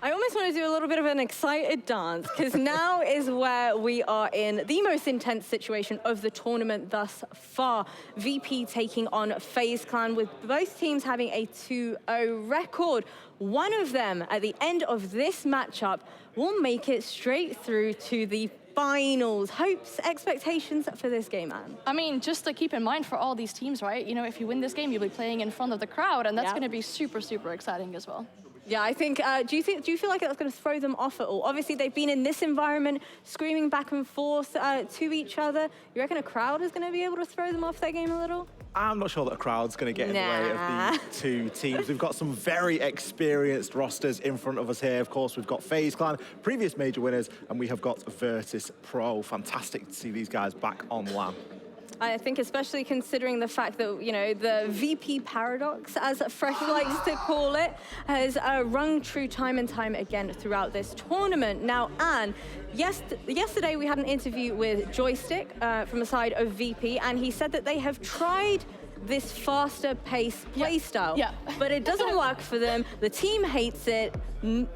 I almost want to do a little bit of an excited dance, because now is where we are in the most intense situation of the tournament thus far. VP taking on fazeclan, with both teams having a 2-0 record. One of them, at the end of this matchup, will make it straight through to the finals. Hopes, expectations for this game, Anne? I mean, just to keep in mind for all these teams, right? You know, if you win this game, you'll be playing in front of the crowd, and that's going to be super, super exciting as well. Yeah, I think, do you feel like that's going to throw them off at all? Obviously, they've been in this environment, screaming back and forth to each other. You reckon a crowd is going to be able to throw them off their game a little? I'm not sure that a crowd's going to get in the way of the two teams. We've got some very experienced rosters in front of us here. Of course, we've got fazeclan, previous major winners, and we have got Virtus.pro. Fantastic to see these guys back on LAN. I think especially considering the fact that, you know, the VP paradox, as Fresh likes to call it, has rung true time and time again throughout this tournament. Now, Anne, yesterday we had an interview with Joystick from the side of VP, and he said that they have tried this faster pace playstyle, but it doesn't work for them. The team hates it.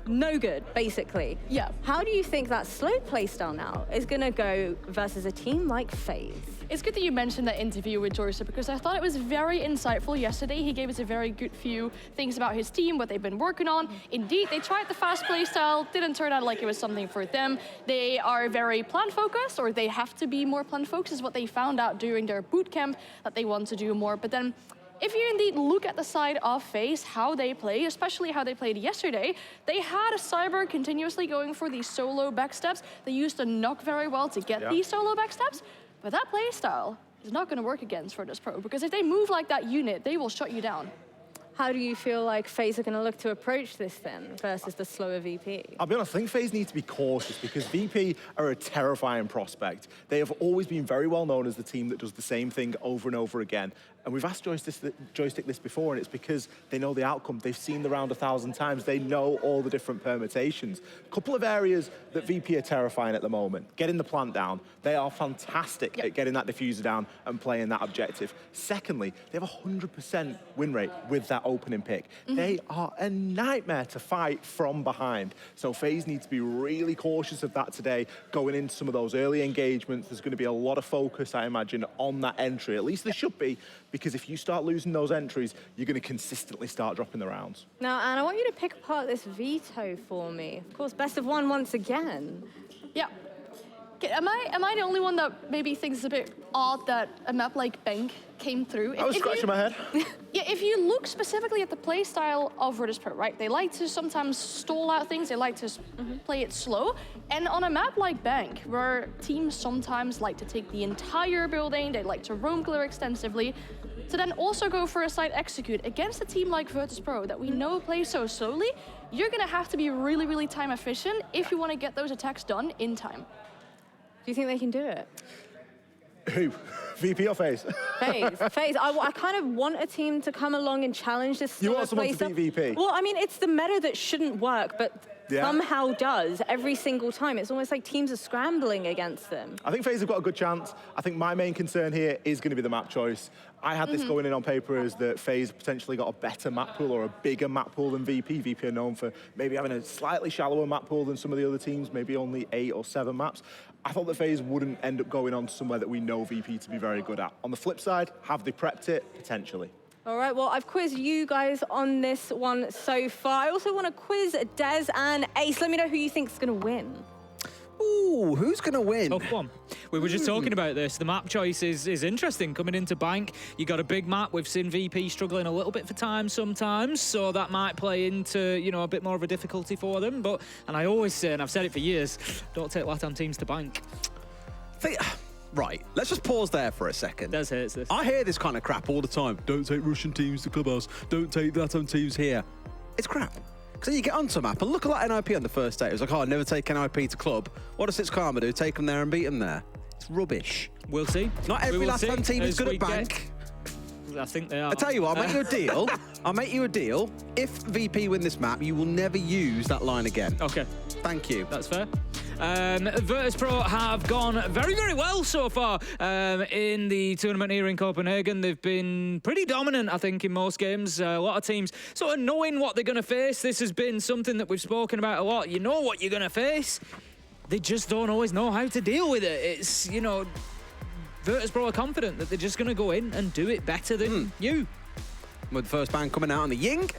No good, basically. Yeah. How do you think that slow playstyle now is going to go versus a team like FaZe? It's good that you mentioned that interview with Joystick, because I thought it was very insightful yesterday. He gave us a very good few things about his team, what they've been working on. Indeed, they tried the fast play style, didn't turn out like it was something for them. They are very plan focused, or they have to be more plan focused, is what they found out during their boot camp, that they want to do more. But then, if you indeed look at the side of FaZe, how they play, especially how they played yesterday, they had a Cyber continuously going for these solo backsteps. They used a knock very well to get these solo backsteps, but that play style is not going to work against Virtus.pro, because if they move like that unit, they will shut you down. How do you feel like FaZe are going to look to approach this then versus the slower VP? I'll be honest, I think FaZe need to be cautious, because VP are a terrifying prospect. They have always been very well known as the team that does the same thing over and over again. And we've asked Joystick this before, and it's because they know the outcome. They've seen the round 1,000 times. They know all the different permutations. A couple of areas that VP are terrifying at the moment. Getting the plant down. They are fantastic at getting that diffuser down and playing that objective. Secondly, they have a 100% win rate with that opening pick. They are a nightmare to fight from behind. So FaZe need to be really cautious of that today. Going into some of those early engagements, there's going to be a lot of focus, I imagine, on that entry. At least there should be, because if you start losing those entries, you're going to consistently start dropping the rounds. Now, Anne, I want you to pick apart this Veto for me. Of course, best of one once again. Yeah. Am I the only one that maybe thinks it's a bit odd that a map like Bank came through? I was scratching my head. Yeah, if you look specifically at the play style of Virtus.pro, right? They like to sometimes stall out things. They like to play it slow. And on a map like Bank, where teams sometimes like to take the entire building, they like to roam clear extensively, to then also go for a side execute against a team like Virtus.pro that we know plays so slowly, you're going to have to be really, really time efficient if you want to get those attacks done in time. Do you think they can do it? Who? VP or FaZe? FaZe. I kind of want a team to come along and challenge this. You want someone to beat VP? Well, I mean, it's the meta that shouldn't work, but somehow does every single time. It's almost like teams are scrambling against them. I think FaZe have got a good chance. I think my main concern here is going to be the map choice. I had this going in on paper as that FaZe potentially got a better map pool or a bigger map pool than VP. VP are known for maybe having a slightly shallower map pool than some of the other teams, maybe only 8 or 7 maps. I thought that FaZe wouldn't end up going on somewhere that we know VP to be very good at. On the flip side, have they prepped it? Potentially. All right, well, I've quizzed you guys on this one so far. I also want to quiz Dez and Ace. Let me know who you think is going to win. Ooh, who's going to win? Tough one. We were just talking about this. The map choice is interesting. Coming into Bank, you got a big map. We've seen VP struggling a little bit for time sometimes, so that might play into, you know, a bit more of a difficulty for them. But, and I always say, and I've said it for years, don't take LATAM teams to Bank. Right, let's just pause there for a second. Des hates this. I hear this kind of crap all the time. Don't take Russian teams to Clubhouse. Don't take LATAM teams here. It's crap. Because then you get onto a map and look at that NIP on the first day. It was like, oh, I never take NIP to club. What does Karma do? Take them there and beat them there. It's rubbish. We'll see. Not every LATAM team is good at Bank. I think they are. I tell you what, I'll make you a deal. I'll make you a deal. If VP win this map, you will never use that line again. Okay. Thank you. That's fair. Virtus.pro have gone very, very well so far in the tournament here in Copenhagen. They've been pretty dominant, I think, in most games. A lot of teams sort of knowing what they're going to face. This has been something that we've spoken about a lot. You know what you're going to face. They just don't always know how to deal with it. It's, you know, Virtus.pro are confident that they're just going to go in and do it better than you. With the first ban coming out on the Ying,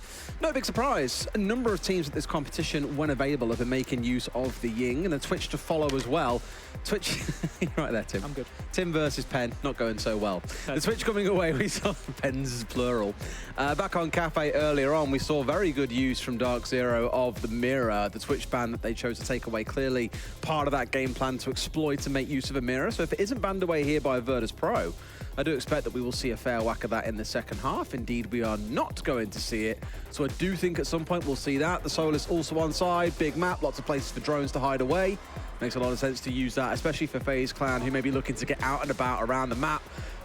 no big surprise. A number of teams at this competition, when available, have been making use of the Ying, and the Twitch to follow as well. Twitch, you're right there, Tim. I'm good. Tim versus Pen, not going so well. The Twitch coming away, we saw Pens plural. Back on Cafe earlier on, we saw very good use from Dark Zero of the mirror, the Twitch ban that they chose to take away. Clearly part of that game plan to exploit to make use of a mirror. So if it isn't banned away here by Virtus.pro, I do expect that we will see a fair whack of that in the second half. Indeed, we are not going to see it. So I do think at some point we'll see that. The Solus also on side, big map, lots of places for drones to hide away. Makes a lot of sense to use that, especially for FaZe who may be looking to get out and about around the map.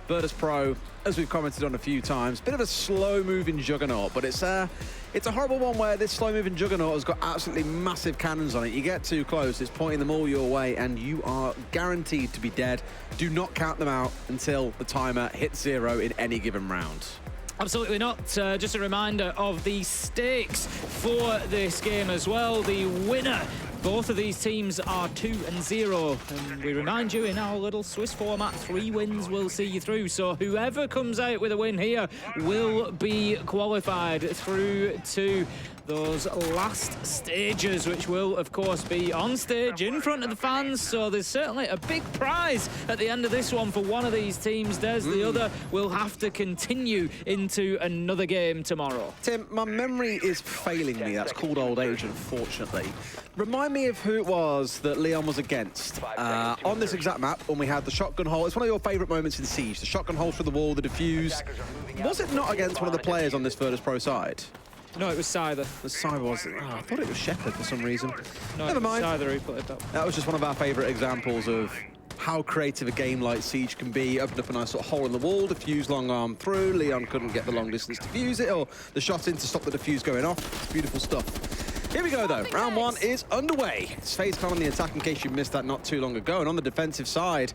Virtus.pro, as we've commented on a few times, bit of a slow-moving juggernaut, but it's a horrible one where this slow-moving juggernaut has got absolutely massive cannons on it. You get too close, it's pointing them all your way, and you are guaranteed to be dead. Do not count them out until the timer hits 0 in any given round. Absolutely not. Just a reminder of the stakes for this game as well. The winner, both of these teams are 2-0. And we remind you, in our little Swiss format, 3 wins will see you through. So whoever comes out with a win here will be qualified through to those last stages, which will, of course, be on stage in front of the fans. So there's certainly a big prize at the end of this one for one of these teams. There's the other will have to continue into another game tomorrow. Tim, my memory is failing me. That's called old age, unfortunately. Remind me of who it was that Leon was against on this exact map when we had the shotgun hole. It's one of your favourite moments in Siege. The shotgun hole through the wall, the defuse. Was it not against one of the players on this Virtus.pro side? No, it was Cyther. The Cyber was. Oh, I thought it was Shepard for some reason. No, Never mind. Cyther who put it up. That was just one of our favourite examples of how creative a game like Siege can be. Opened up a nice sort of hole in the wall, diffuse long arm through. Leon couldn't get the long distance to defuse it, or the shot in to stop the defuse going off. It's beautiful stuff. Here we go though. Round 1 is underway. It's FaZe on the attack in case you missed that not too long ago. And on the defensive side,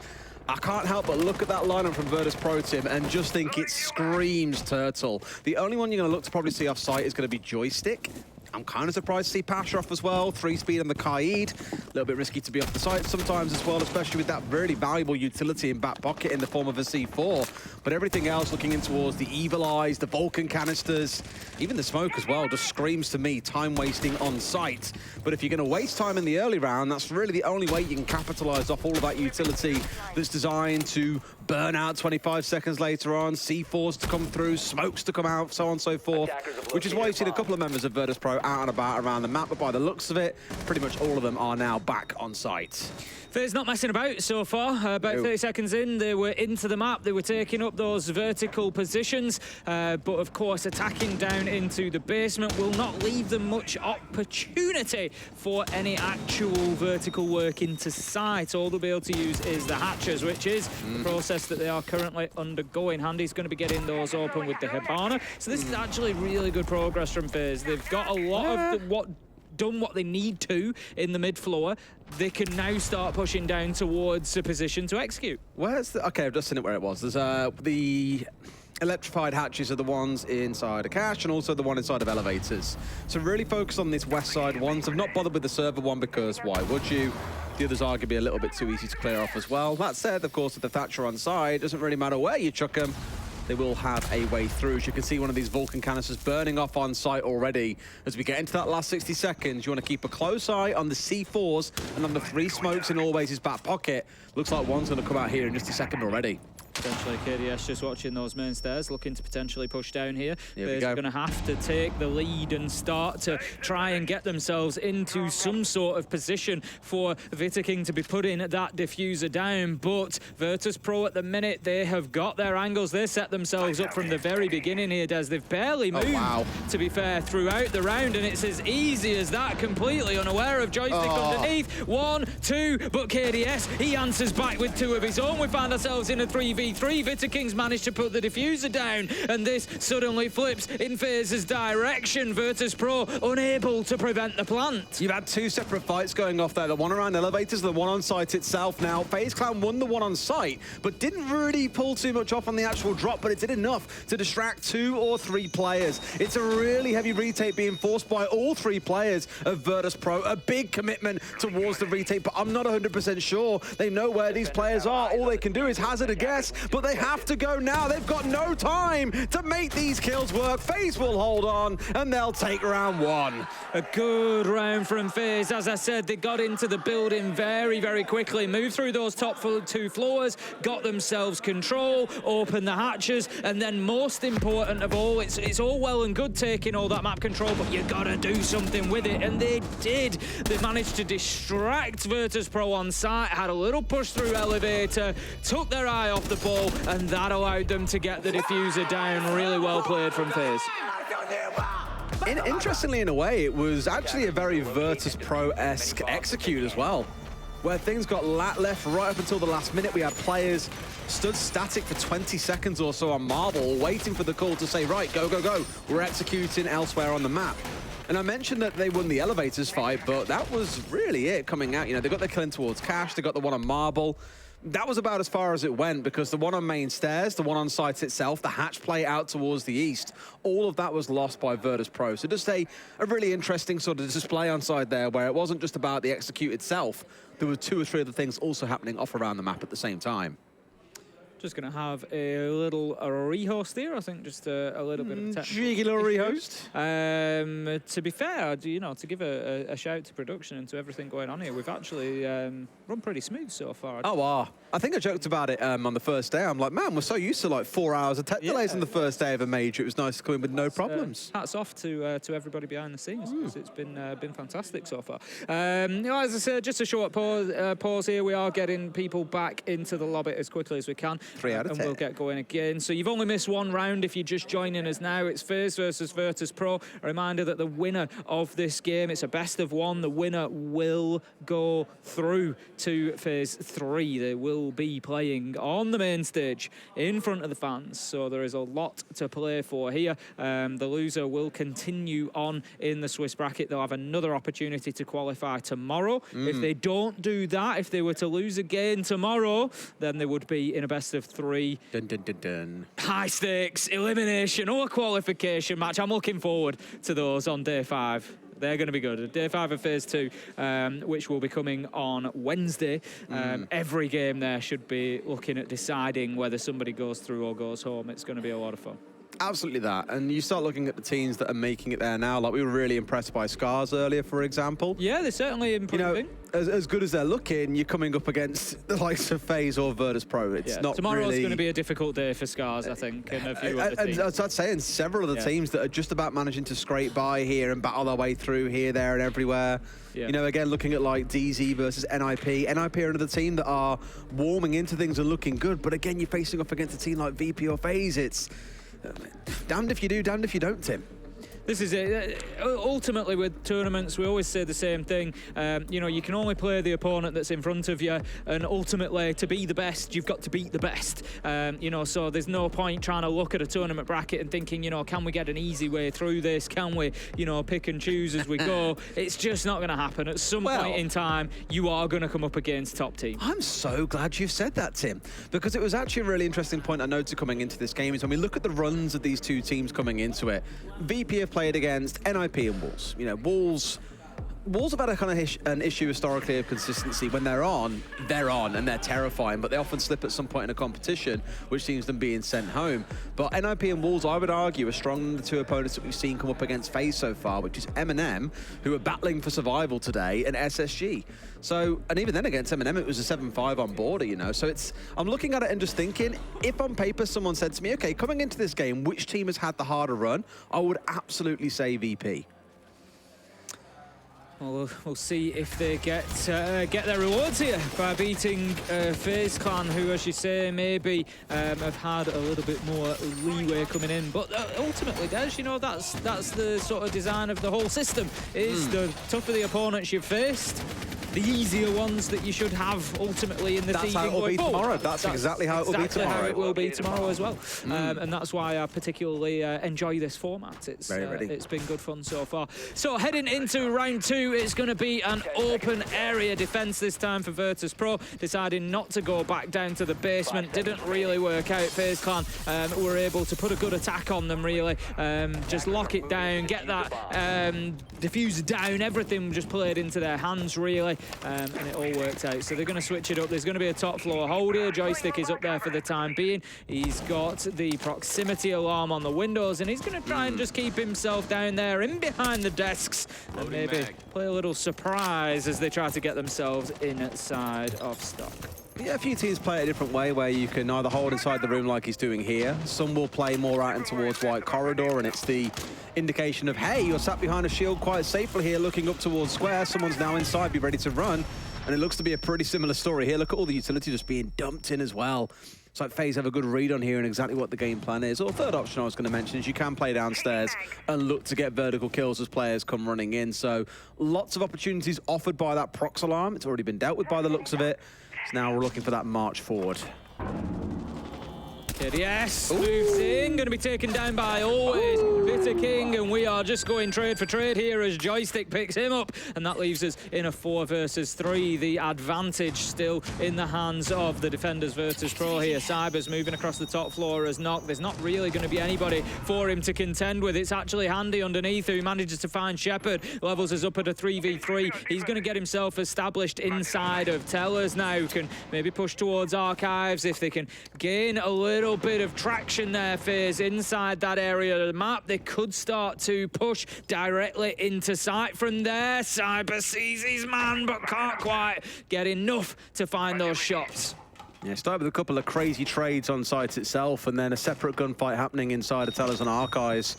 I can't help but look at that lineup from Virtus.pro, Tim, and just think it screams Turtle. The only one you're going to look to probably see off site is going to be Joystick. I'm kind of surprised to see Pasha off as well. 3-speed on the Kaid. A little bit risky to be off the site sometimes as well, especially with that really valuable utility in back pocket in the form of a C4. But everything else looking in towards the Evil Eyes, the Vulcan canisters, even the smoke as well, just screams to me time wasting on site. But if you're going to waste time in the early round, that's really the only way you can capitalize off all of that utility that's designed to burn out 25 seconds later on, C4s to come through, smokes to come out, so on and so forth, which is why you've seen a couple of members of Virtus.pro out and about around the map, but by the looks of it, pretty much all of them are now back on site. FaZe not messing about so far. About 30 seconds in, they were into the map. They were taking up those vertical positions. But of course, attacking down into the basement will not leave them much opportunity for any actual vertical work into sight. All they'll be able to use is the hatches, which is the process that they are currently undergoing. Handy's going to be getting those open with the Hibana. So this is actually really good progress from FaZe. They've got a lot of done what they need to in the mid floor. They can now start pushing down towards a position to execute. Where's the... Okay, I've just seen it where it was. There's the electrified hatches are the ones inside a cache and also the one inside of elevators. So really focus on this west side ones. I've not bothered with the server one because why would you? The others are going to be a little bit too easy to clear off as well. That said, of course, with the Thatcher on side, it doesn't really matter where you chuck them. They will have a way through. As you can see, one of these Vulcan canisters burning off on site already. As we get into that last 60 seconds, you want to keep a close eye on the C4s and on the 3 smokes in always his back pocket. Looks like one's going to come out here in just a second already. Potentially KDS just watching those main stairs, looking to potentially push down here. They're going to have to take the lead and start to try and get themselves into some sort of position for Veto to be putting that diffuser down. But Virtus.pro at the minute, they have got their angles. They set themselves up from the very beginning here, Des. They've barely moved, to be fair, throughout the round, and it's as easy as that, completely unaware of Joystick underneath. 1, 2, but KDS, he answers back with 2 of his own. We find ourselves in a 3v 3v3. Veto Kings managed to put the diffuser down, and this suddenly flips in FaZe's direction. Virtus.pro unable to prevent the plant. You've had two separate fights going off there, the one around elevators, the one on site itself. Now, fazeclan won the one on site, but didn't really pull too much off on the actual drop, but it did enough to distract 2 or 3 players. It's a really heavy retake being forced by all 3 players of Virtus.pro. A big commitment towards the retake, but I'm not 100% sure they know where these players are. All they can do is hazard a guess, but they have to go now. They've got no time to make these kills work. FaZe will hold on, and they'll take round 1. A good round from FaZe. As I said, they got into the building very, very quickly, moved through those top 2 floors, got themselves control, opened the hatches, and then most important of all, it's all well and good taking all that map control, but you gotta do something with it, and they did. They managed to distract Virtus.pro on site, had a little push through elevator, took their eye off the ball, and that allowed them to get the diffuser down. Really well played from FaZe. Interestingly, in a way, it was actually a very Virtus.pro-esque execute as well, where things got left right up until the last minute. We had players stood static for 20 seconds or so on Marble, waiting for the call to say, right, go, go, go. We're executing elsewhere on the map. And I mentioned that they won the elevators fight, but that was really it coming out. You know, they got the kill in towards Cash, they got the one on Marble. That was about as far as it went, because the one on main stairs, the one on site itself, the hatch play out towards the east, all of that was lost by Virtus.pro. So just a really interesting sort of display on side there, where it wasn't just about the execute itself. There were 2 or 3 other things also happening off around the map at the same time. Just going to have a little rehost here, I think, just a little bit of cheeky little rehost. To be fair, you know, to give a shout to production and to everything going on here, we've actually run pretty smooth so far. Oh, wow. I think I joked about it on the first day. I'm like, man, we're so used to like 4 hours of tech delays on the first day of a major. It was nice to come in with no problems. Hats off to everybody behind the scenes. It's been fantastic so far. You know, as I said, just a short pause here. We are getting people back into the lobby as quickly as we can. 3 out of 10. And we'll get going again. So you've only missed 1 round if you're just joining us now. It's FaZe versus Virtus.pro. A reminder that the winner of this game, it's a best of 1. The winner will go through to Phase 3. They will be playing on the main stage in front of the fans. So there is a lot to play for here. The loser will continue on in the Swiss bracket. They'll have another opportunity to qualify tomorrow. If they don't do that, if they were to lose again tomorrow, then they would be in a best of 3. Dun, dun, dun, dun. High stakes, elimination or qualification match. I'm looking forward to those on day 5. They're going to be good. Day 5 of Phase 2, which will be coming on Wednesday. Every game there should be looking at deciding whether somebody goes through or goes home. It's going to be a lot of fun. Absolutely that. And you start looking at the teams that are making it there now. Like, we were really impressed by Scars earlier, for example. Yeah, they're certainly improving. You know, as good as they're looking, you're coming up against the likes of FaZe or Virtus.pro. It's not tomorrow's really... going to be a difficult day for Scars, I think, and a few other teams. As I'd say, and several of the teams that are just about managing to scrape by here and battle their way through here, there, and everywhere. You know, again, looking at like DZ versus NIP. NIP are another team that are warming into things and looking good, but again, you're facing off against a team like VP or FaZe. It's damned if you do, damned if you don't, Tim. This is it. Ultimately, with tournaments, we always say the same thing. You know, you can only play the opponent that's in front of you, and ultimately, to be the best, you've got to beat the best. You know, so there's no point trying to look at a tournament bracket and thinking, you know, can we get an easy way through this? Can we, you know, pick and choose as we go? It's just not going to happen. At some point in time, you are going to come up against top teams. I'm so glad you said that, Tim, because it was actually a really interesting point I noted coming into this game is when we look at the runs of these two teams coming into it, VP have played against NIP and Wolves. You know, Wolves have had a kind of an issue historically of consistency. When they're on, and they're terrifying, but they often slip at some point in a competition, which seems them being sent home. But NIP and Wolves, I would argue, are stronger than the 2 opponents that we've seen come up against FaZe so far, which is M&M, who are battling for survival today, and SSG. So, and even then against M&M, it was a 7-5 on border, you know. So I'm looking at it and just thinking, if on paper someone said to me, okay, coming into this game, which team has had the harder run? I would absolutely say VP. Well, we'll see if they get their rewards here by beating FaZeclan, who, as you say, maybe have had a little bit more leeway coming in. But ultimately, Des, you know, that's the sort of design of the whole system. Is the tougher the opponents you've faced, the easier ones that you should have ultimately in the That's season how it will going be forward. tomorrow. That's exactly how it will be Exactly tomorrow. how it will be tomorrow as well. And that's why I particularly enjoy this format. It's it's been good fun so far. So heading into round 2, it's going to be an open area defense this time for Virtus.pro, deciding not to go back down to the basement. Didn't really work out. FaZe were able to put a good attack on them, really. Just lock it down, get that diffuser down. Everything just played into their hands, really, and it all worked out. So they're going to switch it up. There's going to be a top floor hold here. Joystick is up there for the time being. He's got the proximity alarm on the windows, and he's going to try and just keep himself down there in behind the desks and maybe play a little surprise as they try to get themselves inside of stock. Yeah, a few teams play it a different way, where you can either hold inside the room like he's doing here. Some will play more out and towards White Corridor, and it's the indication of, hey, you're sat behind a shield quite safely here, looking up towards Square. Someone's now inside, be ready to run. And it looks to be a pretty similar story here. Look at all the utility just being dumped in as well. It's like FaZe have a good read on here and exactly what the game plan is. Or third option I was going to mention is you can play downstairs and look to get vertical kills as players come running in. So lots of opportunities offered by that prox alarm. It's already been dealt with by the looks of it. So now we're looking for that march forward. Yes, moves in, going to be taken down by always Bitter King, and we are just going trade for trade here as Joystick picks him up, and that leaves us in a 4 versus 3. The advantage still in the hands of the defenders Virtus.pro here. Cyber's moving across the top floor as Knock. There's not really going to be anybody for him to contend with. It's actually Handy underneath who manages to find Shepard. Levels is up at a 3v3. He's going to get himself established inside of Tellers now. Can maybe push towards Archives if they can gain a little bit of traction there, FaZe, inside that area of the map. They could start to push directly into sight from there. Cyber sees his man, but can't quite get enough to find those shots. Yeah, started with a couple of crazy trades on site itself, and then a separate gunfight happening inside of Tellers and Archives.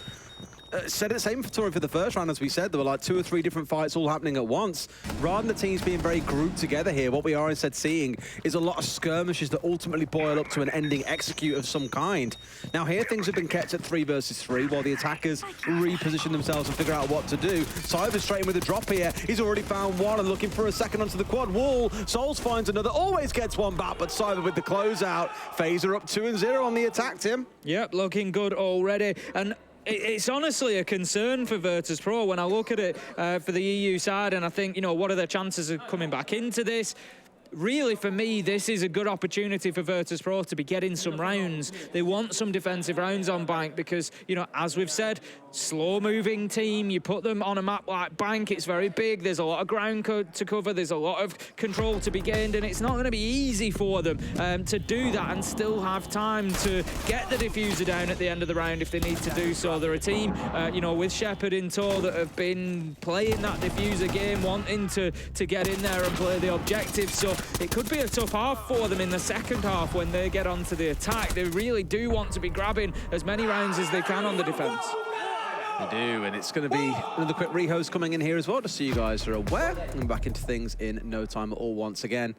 Said it same for the first round, as we said. There were like 2 or 3 different fights all happening at once. Rather than the teams being very grouped together here, what we are instead seeing is a lot of skirmishes that ultimately boil up to an ending execute of some kind. Now here things have been kept at 3 versus 3 while the attackers reposition themselves and figure out what to do. Cyber's straight in with a drop here. He's already found one and looking for a second onto the quad wall. Souls finds another, always gets one back, but Cyber with the closeout. FaZe are up 2-0 on the attack, Tim. Yep, looking good already. And it's honestly a concern for Virtus.pro when I look at it for the EU side, and I think, you know, what are their chances of coming back into this? Really, for me, this is a good opportunity for Virtus.pro to be getting some rounds. They want some defensive rounds on Bank because, you know, as we've said, slow-moving team, you put them on a map like Bank, it's very big, there's a lot of ground to cover, there's a lot of control to be gained, and it's not going to be easy for them to do that and still have time to get the diffuser down at the end of the round if they need to do so. They're a team, you know, with Shepard in tow that have been playing that diffuser game, wanting to get in there and play the objective, so it could be a tough half for them in the second half when they get onto the attack. They really do want to be grabbing as many rounds as they can on the defense. They do, and it's going to be another quick rehost coming in here as well, just so you guys are aware. And back into things in no time at all once again.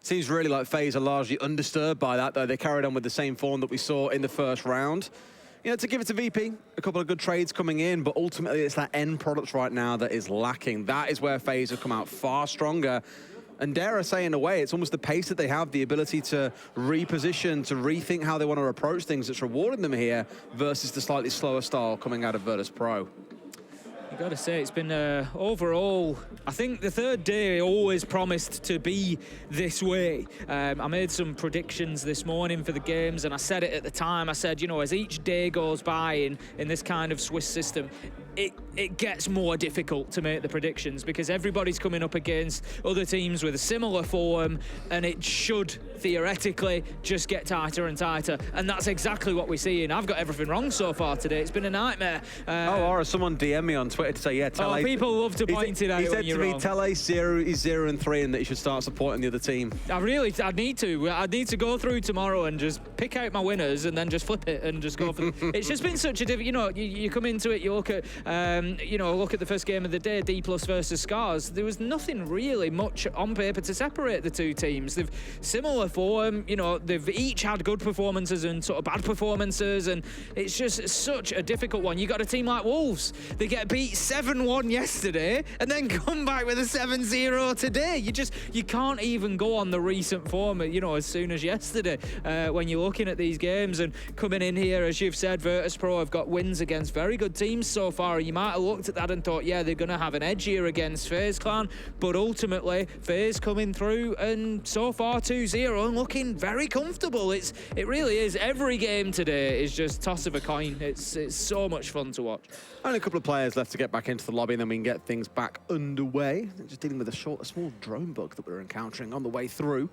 Seems really like FaZe are largely undisturbed by that, though. They carried on with the same form that we saw in the first round. You know, to give it to VP, a couple of good trades coming in, but ultimately it's that end product right now that is lacking. That is where FaZe have come out far stronger. And dare I say, in a way, it's almost the pace that they have, the ability to reposition, to rethink how they want to approach things that's rewarding them here versus the slightly slower style coming out of Virtus.pro. You got to say, it's been overall, I think the third day always promised to be this way. I made some predictions this morning for the games, and I said it at the time. I said, you know, as each day goes by in this kind of Swiss system, it gets more difficult to make the predictions because everybody's coming up against other teams with a similar form, and it should theoretically just get tighter and tighter, and that's exactly what we're seeing. I've got everything wrong so far today. It's been a nightmare. Or someone DM me on Twitter to say, yeah, tell people love to point it out. He said to me, tell Ace he's 0-3 and that he should start supporting the other team. I need to go through tomorrow and just pick out my winners and then just flip it and just go for them. It's just been such a difficult, you know, you come into it, you look at look at the first game of the day, D+ versus Scars. There was nothing really much on paper to separate the two teams. They've similar stellar form. You know, they've each had good performances and sort of bad performances, and it's just such a difficult one. You got a team like Wolves. They get beat 7-1 yesterday and then come back with a 7-0 today. You can't even go on the recent form, you know, as soon as yesterday when you're looking at these games. And coming in here, as you've said, Virtus.pro have got wins against very good teams so far. You might have looked at that and thought, yeah, they're going to have an edge here against fazeclan, but ultimately FaZe coming through, and so far 2-0 and looking very comfortable. It really is. Every game today is just toss of a coin. It's so much fun to watch. Only a couple of players left to get back into the lobby, and then we can get things back underway. Just dealing with a small drone bug that we're encountering on the way through.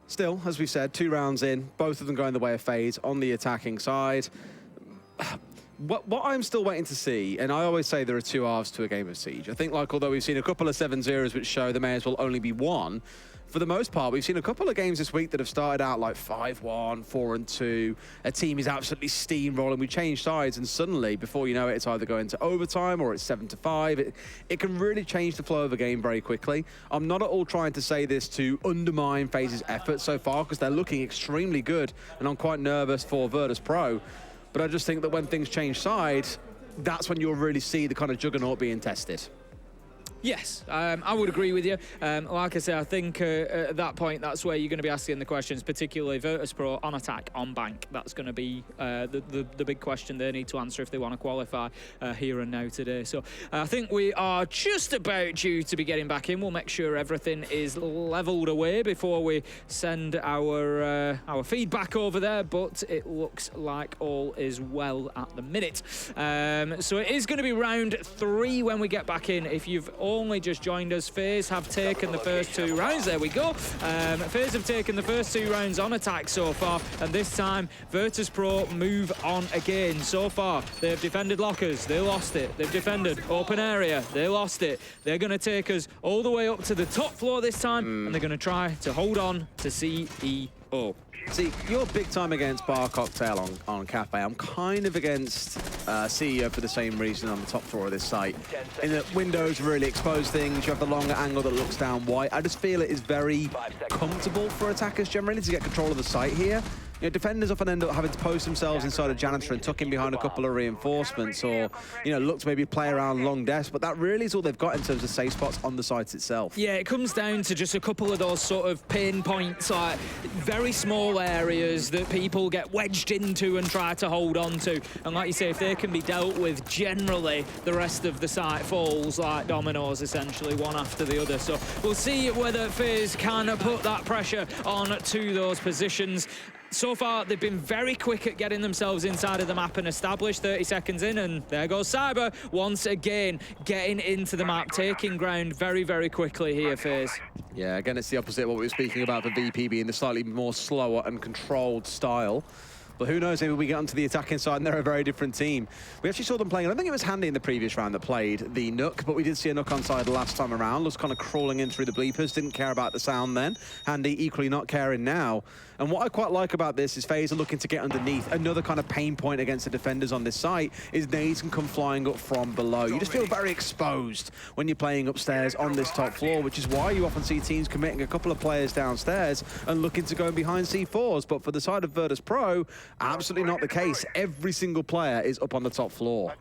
Still, as we said, 2 rounds in, both of them going the way of FaZe on the attacking side. What I'm still waiting to see, and I always say there are 2 halves to a game of Siege. I think, like, although we've seen a couple of 7-0s which show there may as well only be one, for the most part, we've seen a couple of games this week that have started out like 5-1, 4-2. A team is absolutely steamrolling. We change sides, and suddenly, before you know it, it's either going to overtime or it's 7-5. It can really change the flow of a game very quickly. I'm not at all trying to say this to undermine FaZe's efforts so far, because they're looking extremely good, and I'm quite nervous for Virtus.pro. But I just think that when things change sides, that's when you'll really see the kind of juggernaut being tested. Yes, I would agree with you. Like I say, I think at that point, that's where you're going to be asking the questions, particularly Virtus.pro on attack, on bank. That's going to be the big question they need to answer if they want to qualify here and now today. So I think we are just about due to be getting back in. We'll make sure everything is levelled away before we send our feedback over there, but it looks like all is well at the minute. So it is going to be round 3 when we get back in. If you've only just joined us, FaZe have taken the first 2 rounds. There we go. FaZe have taken the first 2 rounds on attack so far, and this time Virtus.pro move on again. So far, they've defended lockers, they lost it. They've defended open area, they lost it. They're going to take us all the way up to the top floor this time, and they're going to try to hold on to CEO. See, you're big time against Bar Cocktail on Cafe. I'm kind of against CEO for the same reason on the top floor of this site. In that windows really expose things, you have the longer angle that looks down white. I just feel it is very comfortable for attackers generally to get control of the site here. You know, defenders often end up having to post themselves inside a janitor and tuck in behind a couple of reinforcements, or, you know, look to maybe play around long desks, but that really is all they've got in terms of safe spots on the site itself. Yeah, it comes down to just a couple of those sort of pinpoints, like very small areas that people get wedged into and try to hold on to. And like you say, if they can be dealt with, generally the rest of the site falls like dominoes, essentially, one after the other. So we'll see whether FaZe can put that pressure on to those positions. So far, they've been very quick at getting themselves inside of the map and established. 30 seconds in, and there goes Cyber once again, getting into the map, taking ground very, very quickly here, FaZe. Yeah, again, it's the opposite of what we were speaking about for VP being the slightly more slower and controlled style. But who knows, maybe we get onto the attacking side and they're a very different team. We actually saw them playing, I don't think it was Handy in the previous round that played the Nook, but we did see a Nook on side last time around. Was kind of crawling in through the bleepers, didn't care about the sound then. Handy equally not caring now. And what I quite like about this is FaZe are looking to get underneath. Another kind of pain point against the defenders on this site is nades can come flying up from below. You just feel very exposed when you're playing upstairs on this top floor, which is why you often see teams committing a couple of players downstairs and looking to go behind C4s. But for the side of Virtus.pro, absolutely not the case. Every single player is up on the top floor.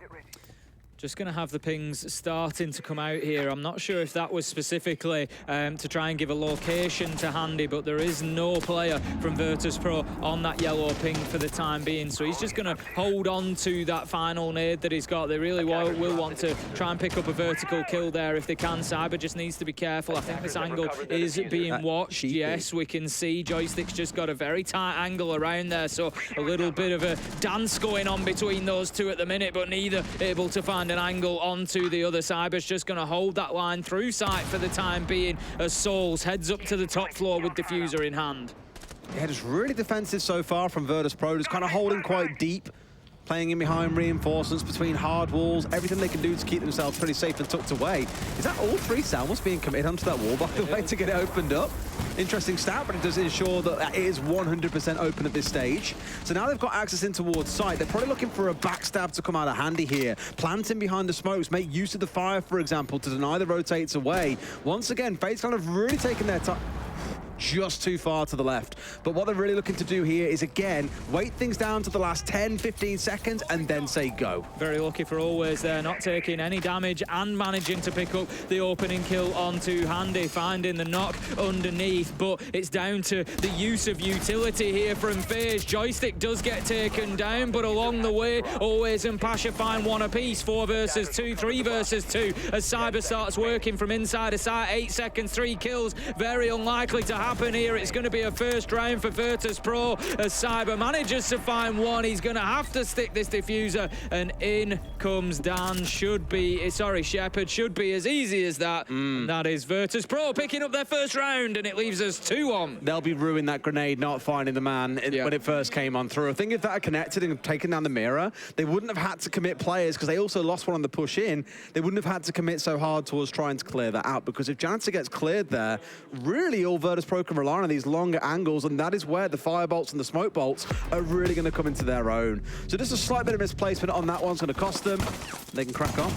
Just going to have the pings starting to come out here. I'm not sure if that was specifically to try and give a location to Handy, but there is no player from Virtus.pro on that yellow ping for the time being. So he's just going to hold on to that final nade that he's got. They really will want to try and pick up a vertical kill there if they can. Cyber just needs to be careful. I think this angle is being watched. Yes, we can see Joystick's just got a very tight angle around there. So a little bit of a dance going on between those two at the minute, but neither able to find an angle onto the other. Cyber's just going to hold that line through sight for the time being as Souls heads up to the top floor with diffuser in hand. Yeah, just really defensive so far from Virtus.pro, just kind of holding quite deep, playing in behind reinforcements between hard walls, everything they can do to keep themselves pretty safe and tucked away. Is that all 3 Salmons being committed onto that wall, by the way, to get it opened up? Interesting stat, but it does ensure that it is 100% open at this stage. So now they've got access in towards site. They're probably looking for a backstab to come out of Handy here. Planting behind the smokes, make use of the fire, for example, to deny the rotates away. Once again, FaZe kind of really taking their time. just too far to the left. But what they're really looking to do here is, again, wait things down to the last 10, 15 seconds and then say go. Very lucky for Always there, not taking any damage and managing to pick up the opening kill onto Handy, finding the knock underneath. But it's down to the use of utility here from FaZe. Joystick does get taken down, but along the way, Always and Pasha find one apiece. 4 versus 2, 3 versus 2, as Cyber starts working from inside a site. 8 seconds, 3 kills. Very unlikely to happen here. It's going to be a first round for Virtus.pro as Cyber manages to find one. He's going to have to stick this diffuser, and in comes Dan. Shepard. Should be as easy as that. And that is Virtus.pro picking up their first round, and it leaves us 2-1. They'll be ruining that grenade, not finding the man when it first came on through. I think if that had connected and taken down the mirror, they wouldn't have had to commit players, because they also lost one on the push in. They wouldn't have had to commit so hard towards trying to clear that out, because if Janitor gets cleared there, really all Virtus.pro can rely on these longer angles, and that is where the fire bolts and the smoke bolts are really going to come into their own. So just a slight bit of misplacement on that one's going to cost them. They can crack on.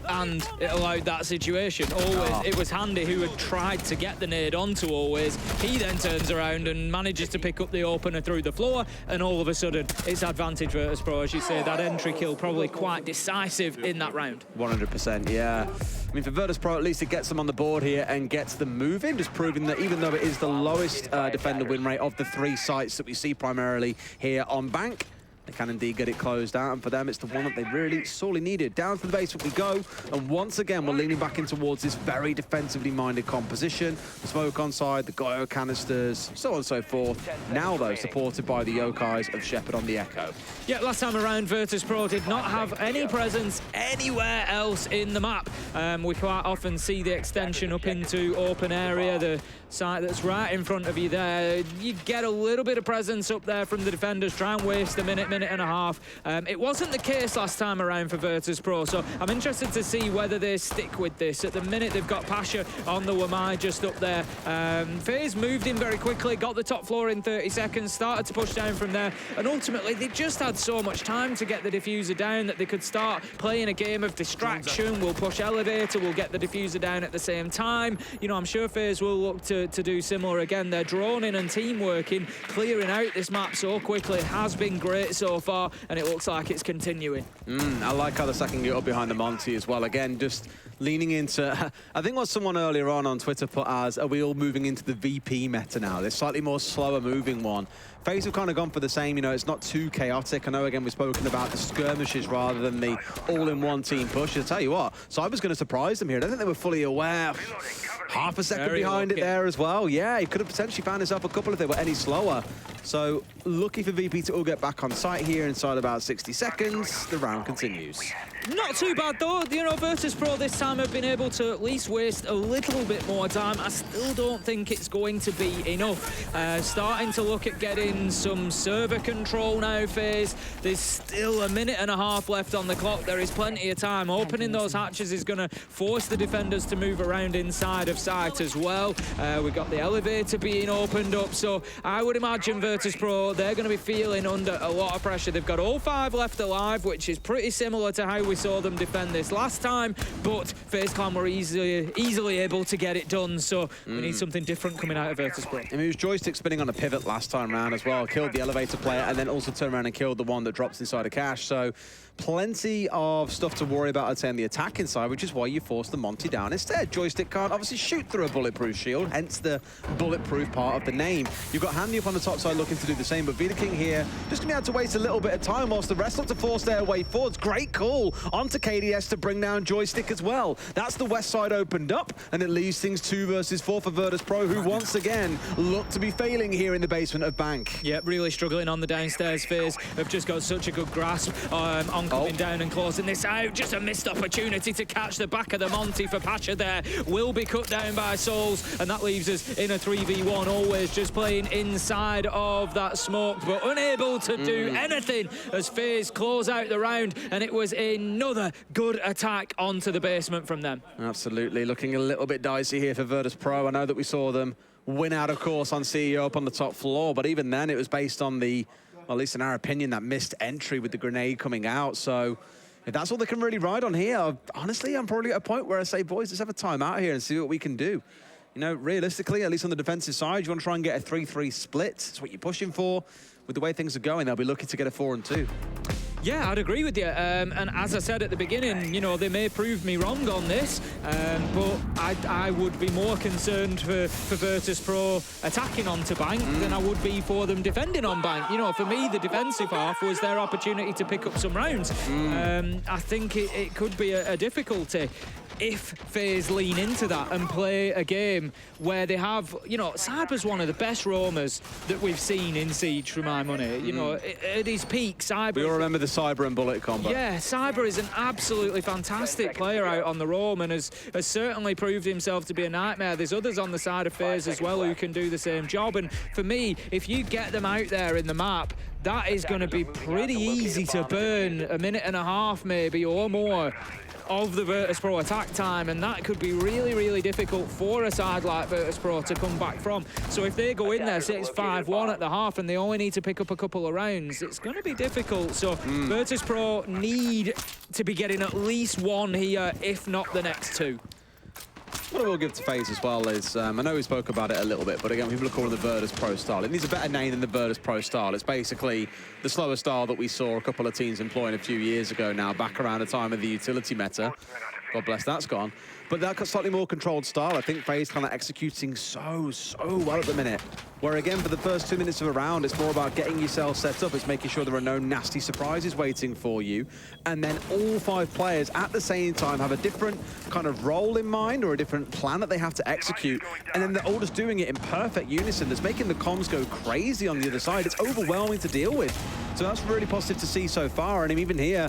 And it allowed that situation. Always, it was Handy who had tried to get the nade onto Always. He then turns around and manages to pick up the opener through the floor, and all of a sudden, it's advantage Virtus.pro. As you say, that entry kill probably quite decisive in that round. 100%, yeah. I mean, for Virtus.pro, at least it gets them on the board here and gets them moving, just proving that even though it is the lowest defender win rate of the 3 sites that we see primarily here on Bank, they can indeed get it closed out, and for them, it's the one that they really sorely needed. Down to the basement we go, and once again, we're leaning back in towards this very defensively minded composition. The smoke on side, the Goyo canisters, so on and so forth. Now, though, supported by the Yokais of Shepard on the Echo. Yeah, last time around, Virtus.pro did not have any presence anywhere else in the map. We quite often see the extension up into open area, the site that's right in front of you there. You get a little bit of presence up there from the defenders, try and waste a minute and a half. It wasn't the case last time around for Virtus.pro, so I'm interested to see whether they stick with this. At the minute, they've got Pasha on the Wamai just up there. FaZe moved in very quickly, got the top floor in 30 seconds, started to push down from there, and ultimately they just had so much time to get the diffuser down that they could start playing a game of distraction. We'll push elevator, we'll get the diffuser down at the same time. You know, I'm sure FaZe will look to do similar again. They're droning and team working, clearing out this map so quickly. It has been great so far, and it looks like it's continuing. I like how they're stacking it up behind the Monty as well. Again, just leaning into, I think what someone earlier on Twitter put as, are we all moving into the VP meta now? This slightly more slower moving one. FaZe have kind of gone for the same, you know, it's not too chaotic. I know, again, we've spoken about the skirmishes rather than the all-in-one team push. I'll tell you what, Cyber's going to surprise them here. I don't think they were fully aware. Half a second behind it there as well. Yeah, he could have potentially found himself a couple if they were any slower. So, lucky for VP to all get back on site here inside about 60 seconds. The round continues. Not too bad though. You know, Virtus.pro this time have been able to at least waste a little bit more time. I still don't think it's going to be enough. Starting to look at getting some server control now, FaZe. There's still a minute and a half left on the clock. There is plenty of time. Opening those hatches is going to force the defenders to move around inside of site as well. We've got the elevator being opened up, so I would imagine Virtus.pro, they're going to be feeling under a lot of pressure. They've got all 5 left alive, which is pretty similar to how we saw them defend this last time, but fazeclan were easily able to get it done, so we need something different coming out of Virtus.pro. I mean, it was Joystick spinning on a pivot last time round as well, killed the elevator player, and then also turned around and killed the one that drops inside a cache, so plenty of stuff to worry about, I'd say, on the attacking side, which is why you force the Monty down instead. Joystick can't obviously shoot through a bulletproof shield, hence the bulletproof part of the name. You've got Handy up on the top side looking to do the same, but Veto King here just going to be able to waste a little bit of time whilst the rest look to force their way forwards. Great call onto KDS to bring down Joystick as well. That's the west side opened up, and it leaves things 2 versus 4 for Virtus.pro, who once again look to be failing here in the basement of Bank. Yeah, really struggling on the downstairs. FaZe have just got such a good grasp on coming down and closing this out. Just a missed opportunity to catch the back of the Monty for Pasha there. Will be cut down by Souls, and that leaves us in a 3v1. Always just playing inside of that smoke, but unable to do anything as FaZe close out the round, and it was another good attack onto the basement from them. Absolutely, looking a little bit dicey here for Virtus.pro. I know that we saw them win out, of course, on CEO up on the top floor, but even then it was based on the, well, at least in our opinion, that missed entry with the grenade coming out. So if that's all they can really ride on here, honestly, I'm probably at a point where I say, boys, let's have a time out here and see what we can do. you know, realistically, at least on the defensive side, you want to try and get a 3-3 split. That's what you're pushing for. With the way things are going, they'll be looking to get a 4-2. Yeah, I'd agree with you. And as I said at the beginning, you know, they may prove me wrong on this, but I would be more concerned for Virtus.pro attacking onto Bank than I would be for them defending on Bank. You know, for me, the defensive half was their opportunity to pick up some rounds. I think it could be a difficulty if FaZe lean into that and play a game where they have, you know, Cyber's one of the best roamers that we've seen in Siege for my money. You know, at his peak, Cyber... We all remember the Cyber and Bullet combo. Yeah, Cyber is an absolutely fantastic player out on the roam and has certainly proved himself to be a nightmare. There's others on the side of FaZe as well who can do the same job. And for me, if you get them out there in the map, that is going to be pretty easy to burn a minute and a half maybe or more of the Virtus.pro attack time, and that could be really, really difficult for a side like Virtus.pro to come back from. So if they go in there, say it's 5-1 at the half and they only need to pick up a couple of rounds, it's going to be difficult. So Virtus.pro need to be getting at least one here, if not the next two. What I will give to FaZe as well is, I know we spoke about it a little bit, but again, people are calling the Virtus.pro style. It needs a better name than the Virtus.pro style. It's basically the slower style that we saw a couple of teams employing a few years ago now, back around the time of the utility meta. God bless, that's gone. But that slightly more controlled style, I think FaZe kind of executing so well at the minute. Where again, for the first 2 minutes of a round, it's more about getting yourself set up. It's making sure there are no nasty surprises waiting for you. And then all 5 players at the same time have a different kind of role in mind or a different plan that they have to execute. And then they're all just doing it in perfect unison. That's making the comms go crazy on the other side. It's overwhelming to deal with. So that's really positive to see so far. And even here,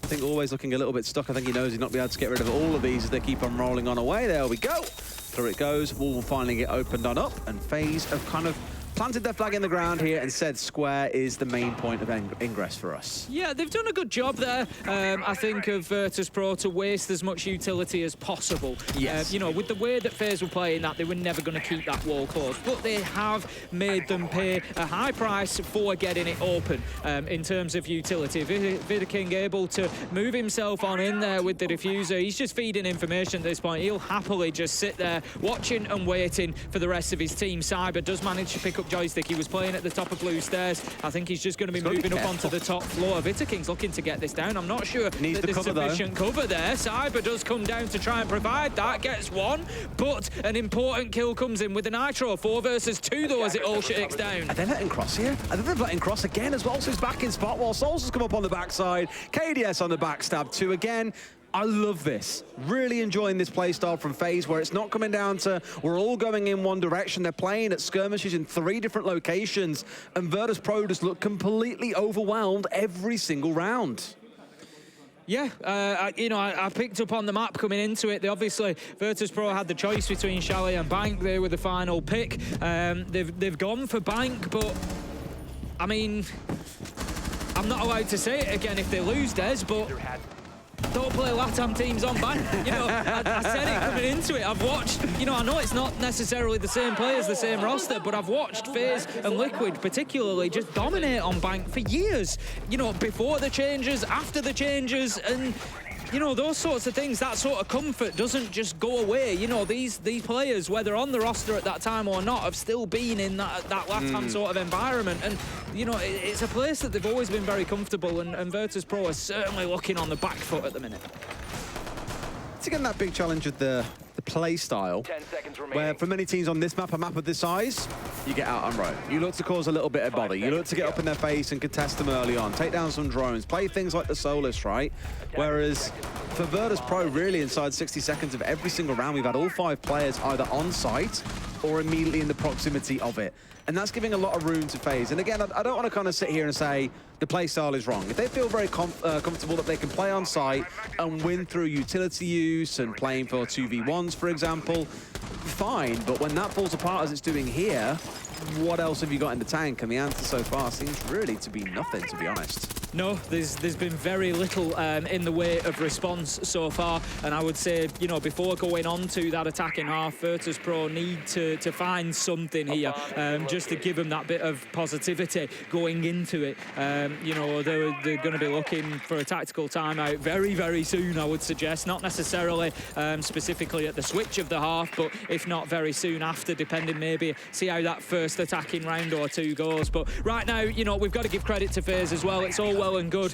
I think always looking a little bit stuck. I think he knows he's not be able to get rid of all of these as they keep on rolling on away. There we go. Through it goes. Wall will finally get opened on up, and FaZe have kind of planted their flag in the ground here and said square is the main point of ingress for us. Yeah, they've done a good job there, I think, of Virtus.pro to waste as much utility as possible. Yes. You know, with the way that FaZe were playing that, they were never going to keep that wall closed. But they have made them pay a high price for getting it open in terms of utility. Veto King able to move himself on in there with the diffuser. He's just feeding information at this point. He'll happily just sit there watching and waiting for the rest of his team. Cyber does manage to pick up Joystick. He was playing at the top of blue stairs. I think he's just going to be moving up onto the top floor. Veto King's looking to get this down. I'm not sure that there's sufficient cover there. Cyber does come down to try and provide that. Gets one, but an important kill comes in with the Nitro. 4 versus 2 though as it all shakes down. Are they letting cross here? I think they're letting cross again as well. So he's back in spot while Souls has come up on the backside. KDS on the backstab 2 again. I love this. Really enjoying this playstyle from FaZe where it's not coming down to we're all going in one direction. They're playing at skirmishes in 3 different locations, and Virtus.pro just look completely overwhelmed every single round. Yeah, I picked up on the map coming into it. They obviously, Virtus.pro had the choice between Chalet and Bank. They were the final pick. They've gone for Bank, but I mean, I'm not allowed to say it again if they lose, Des, but don't play LATAM teams on Bank. You know, I said it coming into it. I've watched, you know, I know it's not necessarily the same players, the same roster, but I've watched FaZe and Liquid particularly just dominate on Bank for years. You know, before the changes, after the changes, and you know, those sorts of things, that sort of comfort doesn't just go away. You know, these players, whether on the roster at that time or not, have still been in that LATAM sort of environment. And, you know, it's a place that they've always been very comfortable, and Virtus.pro is certainly looking on the back foot at the minute. It's again that big challenge of the play style, where for many teams on this map, a map of this size, you get out on road. You look to cause a little bit of bother. You look to get up in their face and contest them early on, take down some drones, play things like the Solus, right? Whereas for Virtus.pro, really inside 60 seconds of every single round, we've had all 5 players either on site or immediately in the proximity of it. And that's giving a lot of room to FaZe. And again, I don't want to kind of sit here and say the play style is wrong. If they feel very comfortable that they can play on site and win through utility use and playing for 2v1s, for example, fine. But when that falls apart as it's doing here, what else have you got in the tank? And the answer so far seems really to be nothing, to be honest. No, there's been very little in the way of response so far, and I would say, you know, before going on to that attacking half, Virtus.pro need to find something here, just to give them that bit of positivity going into it. You know, they're going to be looking for a tactical timeout very, very soon, I would suggest. Not necessarily specifically at the switch of the half, but if not very soon after, depending, maybe see how that first attacking round or two goes. But right now, you know, we've got to give credit to FaZe as well. It's all well and good,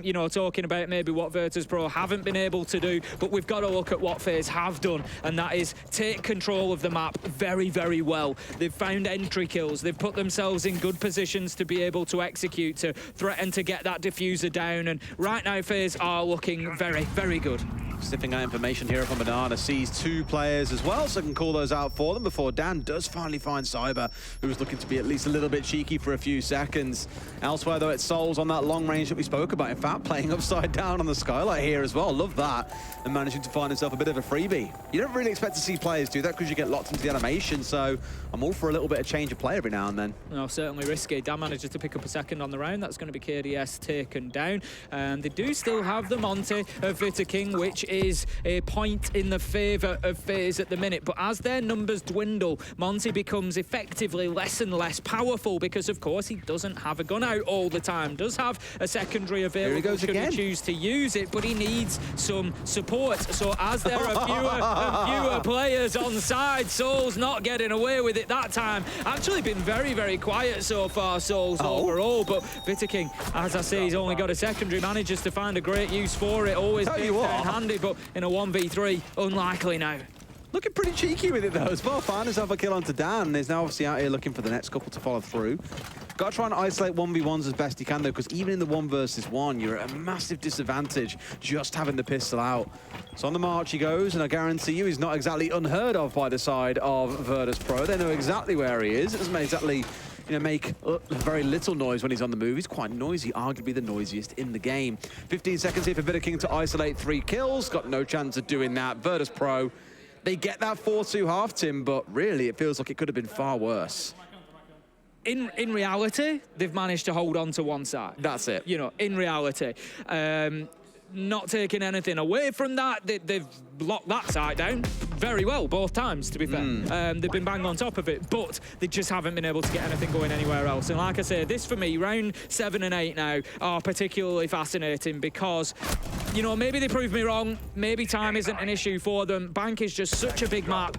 you know, talking about maybe what Virtus.pro haven't been able to do, but we've got to look at what FaZe have done, and that is take control of the map very, very well. They've found entry kills. They've put themselves in good positions to be able to execute, to threaten to get that diffuser down, and right now FaZe are looking very, very good. Sniffing out information here from Banana, sees 2 players as well, so can call those out for them before Dan does finally find Cyber, who was looking to be at least a little bit cheeky for a few seconds. Elsewhere, though, it's Souls on that long range that we spoke about. In fact, playing upside down on the skylight here as well. Love that. And managing to find himself a bit of a freebie. You don't really expect to see players do that because you get locked into the animation, so I'm all for a little bit of change of play every now and then. No, certainly risky. Dan manages to pick up a second on the round. That's going to be KDS taken down. And they do still have the Monty of Veto King, which is a point in the favour of FaZe at the minute. But as their numbers dwindle, Monty becomes effectively less and less powerful because, of course, he doesn't have a gun out all the time. Does have a secondary available should he choose to use it, but he needs some support. So as there are fewer players on side, Souls not getting away with it that time. Actually been very, very quiet so far, Souls overall, but Veto King, as I say, he's only got a secondary, manages to find a great use for it. Always been handy, but in a 1v3, unlikely now. Looking pretty cheeky with it, though, as well. Found himself a kill onto Dan. He's now obviously out here looking for the next couple to follow through. Got to try and isolate 1v1s as best he can, though, because even in the 1 versus 1, you're at a massive disadvantage just having the pistol out. So on the march he goes, and I guarantee you he's not exactly unheard of by the side of Virtus.pro. They know exactly where he is. It doesn't exactly, you know, make very little noise when he's on the move. He's quite noisy, arguably the noisiest in the game. 15 seconds here for Veto King to isolate 3 kills. Got no chance of doing that. Virtus.pro, they get that 4-2 half, Tim, but really it feels like it could have been far worse. In reality, they've managed to hold on to one side. That's it. You know, in reality. Not taking anything away from that, they've locked that side down very well both times, to be fair. They've been bang on top of it, but they just haven't been able to get anything going anywhere else. And like I say, this for me, round 7 and 8 now are particularly fascinating because, you know, maybe they prove me wrong, maybe time isn't an issue for them. Bank is just such a big map,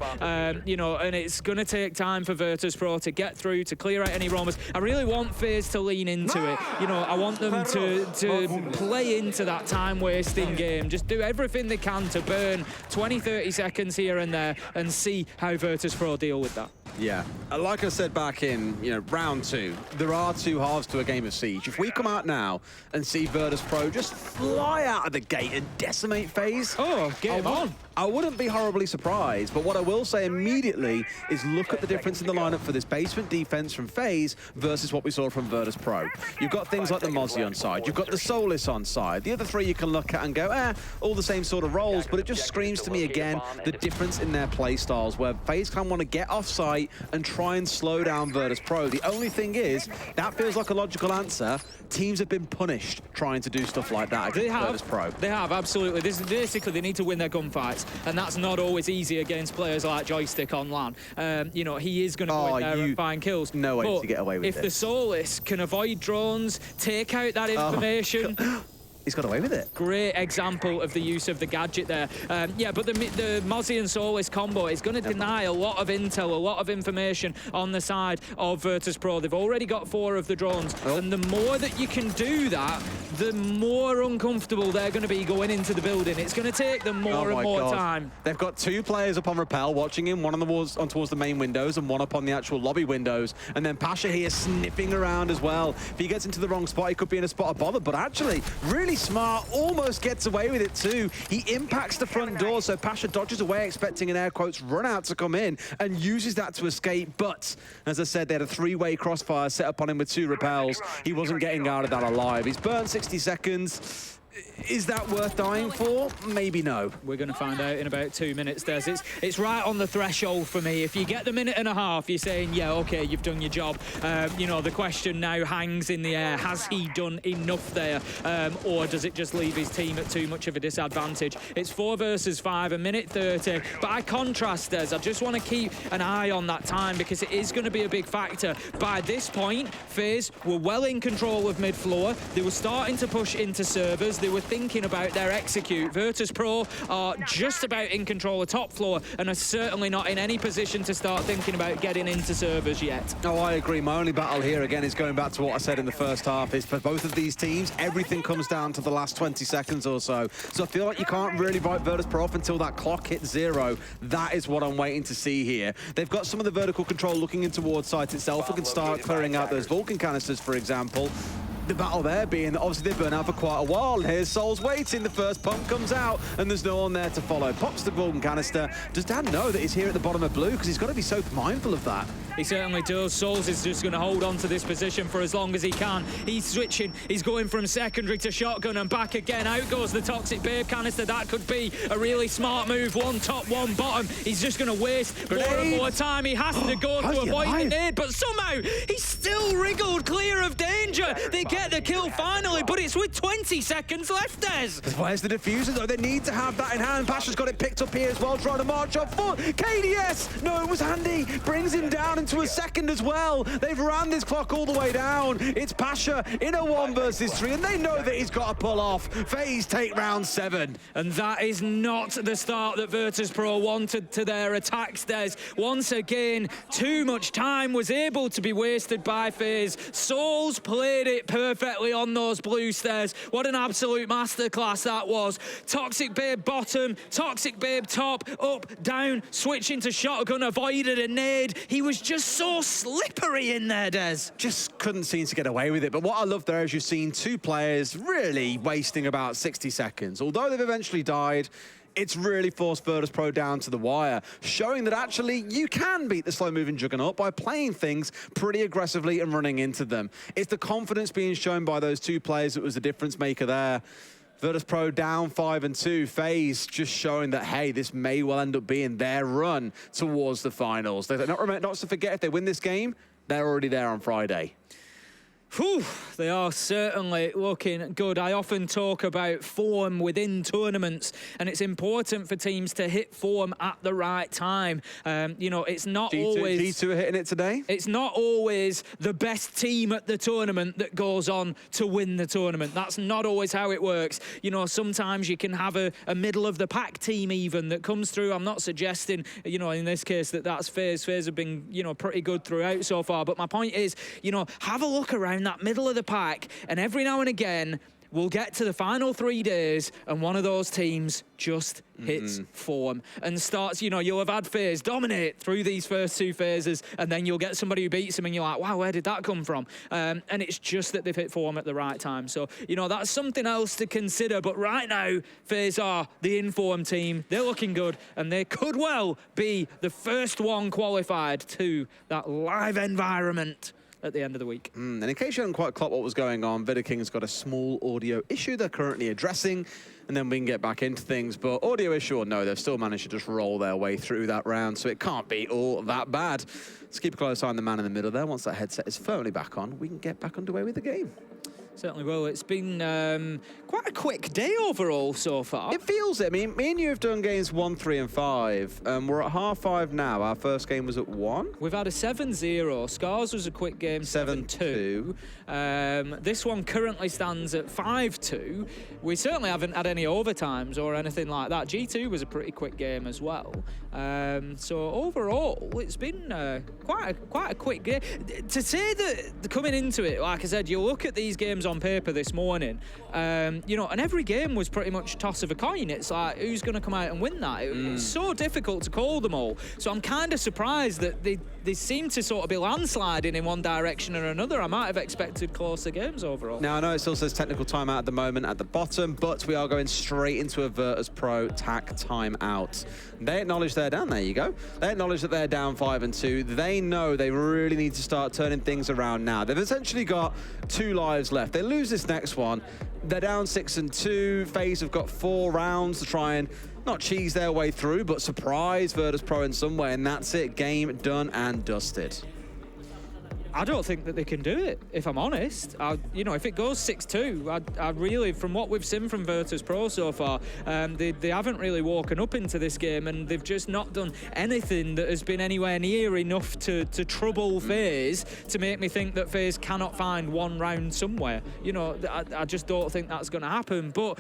you know, and it's going to take time for Virtus.pro to get through, to clear out any roamers. I really want FaZe to lean into it. You know, I want them to play into that time-wasting game. Just do everything they can to burn 20, 30 seconds here and there and see how Virtus.pro deal with that. Yeah, like I said back in, you know, round 2, there are 2 halves to a game of Siege. If we come out now and see Virtus.pro just fly out of the gate and decimate FaZe, game on. I wouldn't be horribly surprised, but what I will say immediately is look at the difference in the lineup for this basement defense from FaZe versus what we saw from Virtus.pro. You've got things like the Mozzie on side, you've got the Solis on side. The other 3 you can look at and go, all the same sort of roles, but it just screams to me again the difference in their play styles, where FaZe can want to get off site and try and slow down Virtus.pro. The only thing is, that feels like a logical answer. Teams have been punished trying to do stuff like that against Virtus.pro. They have, absolutely. This is basically, they need to win their gunfights, and that's not always easy against players like Joystick on LAN. You know, he is going to go in there and find kills. No way to get away with it. If the Solis can avoid drones, take out that information... He's got away with it. Great example of the use of the gadget there. Yeah, but the Mozzie and Solis combo is going to deny a lot of intel, a lot of information on the side of Virtus.pro. They've already got 4 of the drones, and the more that you can do that, the more uncomfortable they're going to be going into the building. It's going to take them more and more time. They've got 2 players up on Rappel watching him, one on the walls on towards the main windows and one up on the actual lobby windows. And then Pasha here sniffing around as well. If he gets into the wrong spot, he could be in a spot of bother, but actually really smart, almost gets away with it too. He impacts the front door, so Pasha dodges away, expecting an air quotes run out to come in, and uses that to escape. But as I said, they had a 3-way crossfire set upon him with 2 repels. He wasn't getting out of that alive. He's burned 60 seconds. Is that worth dying for? Maybe no. We're going to find out in about 2 minutes, Des. It's right on the threshold for me. If you get the minute and a half, you're saying, yeah, OK, you've done your job. You know, the question now hangs in the air. Has he done enough there? Or does it just leave his team at too much of a disadvantage? It's 4 versus 5, a minute 30. By contrast, Des, I just want to keep an eye on that time because it is going to be a big factor. By this point, FaZe were well in control of mid-floor. They were starting to push into servers. They were thinking about their execute. Virtus.pro are just about in control of top floor and are certainly not in any position to start thinking about getting into servers yet. No, I agree. My only battle here, again, is going back to what I said in the first half, is for both of these teams, everything comes down to the last 20 seconds or so. So I feel like you can't really write Virtus.pro off until that clock hits 0. That is what I'm waiting to see here. They've got some of the vertical control looking in towards site itself. We can start clearing out those Vulcan canisters, for example. The battle there being that obviously they've been out for quite a while. Here's Souls waiting. The first pump comes out, and there's no one there to follow. Pops the golden canister. Does Dan know that he's here at the bottom of blue? Because he's got to be so mindful of that. He certainly does. Souls is just going to hold on to this position for as long as he can. He's switching. He's going from secondary to shotgun and back again. Out goes the Toxic Babe canister. That could be a really smart move. One top, one bottom. He's just going to waste more and more time. He has to go to avoid the nade, but somehow he's still wriggled clear of danger. They get the kill finally, but it's with 20 seconds left, Des. Where's the diffuser, though? They need to have that in hand. Pasha's got it picked up here as well, trying to march up for KDS. No, it was Andy. Brings him down into a second as well. They've ran this clock all the way down. It's Pasha in a 1 versus 3, and they know that he's got to pull off. FaZe take round 7. And that is not the start that Virtus.pro wanted to their attacks, Des. Once again, too much time was able to be wasted by FaZe. Souls played it perfectly on those blue stairs. What an absolute masterclass that was. Toxic Babe bottom, Toxic Babe top, up, down, switching to shotgun, avoided a nade. He was just so slippery in there, Des. Just couldn't seem to get away with it. But what I love there is you've seen 2 players really wasting about 60 seconds. Although they've eventually died, it's really forced Virtus.pro down to the wire, showing that actually you can beat the slow-moving juggernaut by playing things pretty aggressively and running into them. It's the confidence being shown by those 2 players that was the difference maker there. Virtus.pro down 5-2. FaZe just showing that, hey, this may well end up being their run towards the finals. Not to forget, if they win this game, they're already there on Friday. Whew, they are certainly looking good. I often talk about form within tournaments, and it's important for teams to hit form at the right time. You know, it's not always... G2 are hitting it today? It's not always the best team at the tournament that goes on to win the tournament. That's not always how it works. You know, sometimes you can have a middle-of-the-pack team even that comes through. I'm not suggesting, you know, in this case that that's FaZe. FaZe have been, you know, pretty good throughout so far. But my point is, you know, have a look around that middle of the pack, and every now and again we'll get to the final 3 days and one of those teams just hits form and starts, you know, you'll have had FaZe dominate through these first 2 phases, and then you'll get somebody who beats them and you're like, wow, where did that come from? And it's just that they've hit form at the right time. So, you know, that's something else to consider. But right now, FaZe are the inform team. They're looking good, and they could well be the first one qualified to that live environment at the end of the week. And in case you haven't quite clocked what was going on, Veto King's got a small audio issue they're currently addressing, and then we can get back into things. But audio issue or no, they've still managed to just roll their way through that round, so it can't be all that bad. Let's keep a close eye on the man in the middle there. Once that headset is firmly back on, we can get back underway with the game. Certainly will. It's been quite a quick day overall so far. It feels it. I mean, me and you have done games 1, 3, and 5. We're at half 5 now. Our first game was at 1. We've had a 7-0. Scars was a quick game, 7-2. This one currently stands at 5-2. We certainly haven't had any overtimes or anything like that. G2 was a pretty quick game as well. So overall, it's been quite a quick game. To say that coming into it, like I said, you look at these games on paper this morning, you know, and every game was pretty much toss of a coin. It's like, who's going to come out and win that? It's so difficult to call them all. So I'm kind of surprised that they seem to sort of be landsliding in one direction or another. I might have expected closer games overall. Now, I know it still says technical timeout at the moment at the bottom, but we are going straight into a Virtus.pro tack timeout. They acknowledge they're down. There you go. They acknowledge that they're down 5-2. They know they really need to start turning things around now. They've essentially got 2 lives left. they lose this next one, they're down 6-2. FaZe have got 4 rounds to try and not cheese their way through, but surprise Virtus.pro in some way, and that's it. Game done and dusted. I don't think that they can do it, if I'm honest. You know, if it goes 6-2, I really, from what we've seen from Virtus.pro so far, they haven't really woken up into this game, and they've just not done anything that has been anywhere near enough to trouble FaZe to make me think that FaZe cannot find one round somewhere. You know, I just don't think that's going to happen. But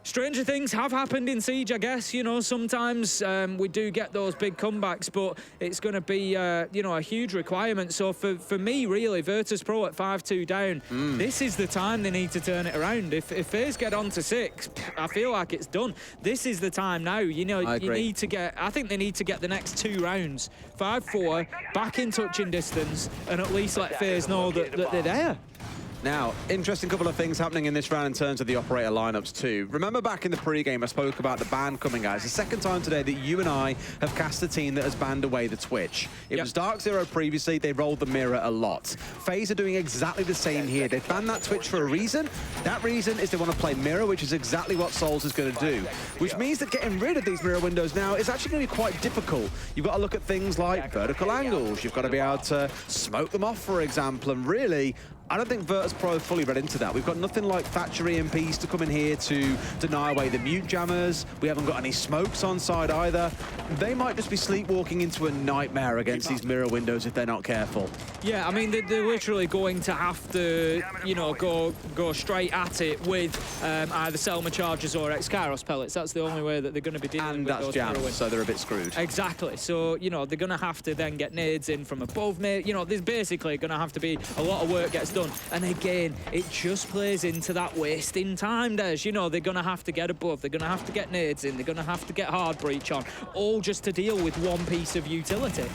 stranger things have happened in Siege, I guess. You know, sometimes we do get those big comebacks, but it's going to be, you know, a huge requirement. So for me, really, Virtus.pro at 5-2 down, this is the time they need to turn it around. If FaZe get on to 6, I feel like it's done. This is the time now. You know, you need to get, I think they need to get the next 2 rounds, 5-4, back in touching distance, and at least let FaZe know that they're there. Now, interesting couple of things happening in this round in terms of the operator lineups too. Remember back in the pre-game I spoke about the ban coming out. It's the second time today that you and I have cast a team that has banned away the Twitch. It was Dark Zero previously, they rolled the mirror a lot. FaZe are doing exactly the same here. They've banned that Twitch for a reason. That reason is they want to play mirror, which is exactly what Souls is going to do. Which means that getting rid of these mirror windows now is actually going to be quite difficult. You've got to look at things like vertical angles. You've got to be able to smoke them off, for example, and really, I don't think Virtus.pro have fully read into that. We've got nothing like Thatcher EMPs to come in here to deny away the mute jammers. We haven't got any smokes on side either. They might just be sleepwalking into a nightmare against these mirror windows if they're not careful. Yeah, I mean, they're literally going to have to, you know, go straight at it with either Selma charges or X-Kairos pellets. That's the only way that they're going to be dealing with those. And that's jams, so they're a bit screwed. Exactly. So, you know, they're going to have to then get nades in from above. You know, there's basically going to have to be a lot of work gets done. And again, it just plays into that wasting time, Des. You know, they're going to have to get above. They're going to have to get nades in. They're going to have to get hard breach on, all just to deal with one piece of utility.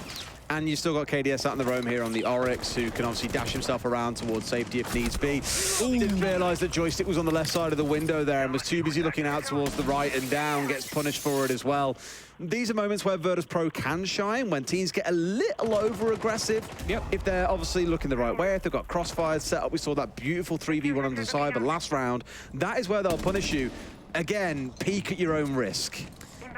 And you've still got KDS out in the roam here on the Oryx, who can obviously dash himself around towards safety if needs be. Didn't realise that Joystick was on the left side of the window there and was too busy looking out towards the right, and down, gets punished for it as well. These are moments where Virtus.pro can shine, when teams get a little over-aggressive. If they're obviously looking the right way, if they've got crossfires set up. We saw that beautiful 3v1 on the side, but last round, that is where they'll punish you. Again, peek at your own risk.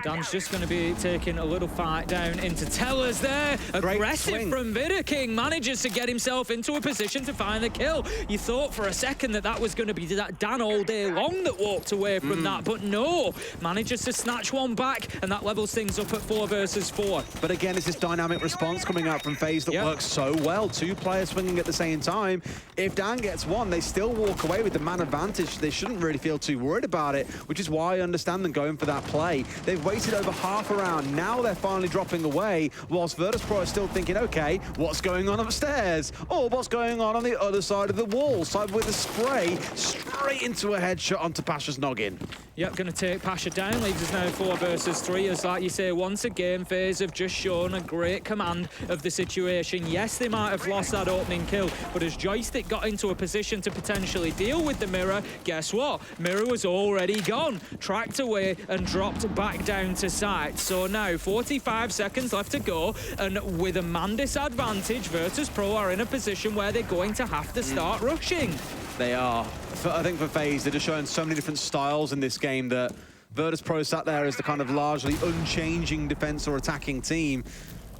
Dan's just going to be taking a little fight down into Tellers there. Aggressive from Vidoking. Manages to get himself into a position to find the kill. You thought for a second that was going to be that Dan all day long that walked away from that, but no. Manages to snatch one back, and that levels things up at 4 versus 4. But again, it's this dynamic response coming out from FaZe that works so well. 2 players swinging at the same time. If Dan gets one, they still walk away with the man advantage. They shouldn't really feel too worried about it, which is why I understand them going for that play. They've waited over half a round. Now they're finally dropping away, whilst Virtus.pro are still thinking, okay, what's going on upstairs? Or what's going on the other side of the wall? Side with a spray straight into a headshot onto Pasha's noggin. Yep, going to take Pasha down. Leaves us now 4 versus 3. As like you say, once again, FaZe have just shown a great command of the situation. Yes, they might have lost that opening kill, but as Joystick got into a position to potentially deal with the mirror, guess what? Mirror was already gone. Tracked away and dropped back down to site. So now 45 seconds left to go, and with a man disadvantage, Virtus.pro are in a position where they're going to have to start rushing. They are. I think for FaZe, they're just showing so many different styles in this game that Virtus.pro sat there as the kind of largely unchanging defense or attacking team.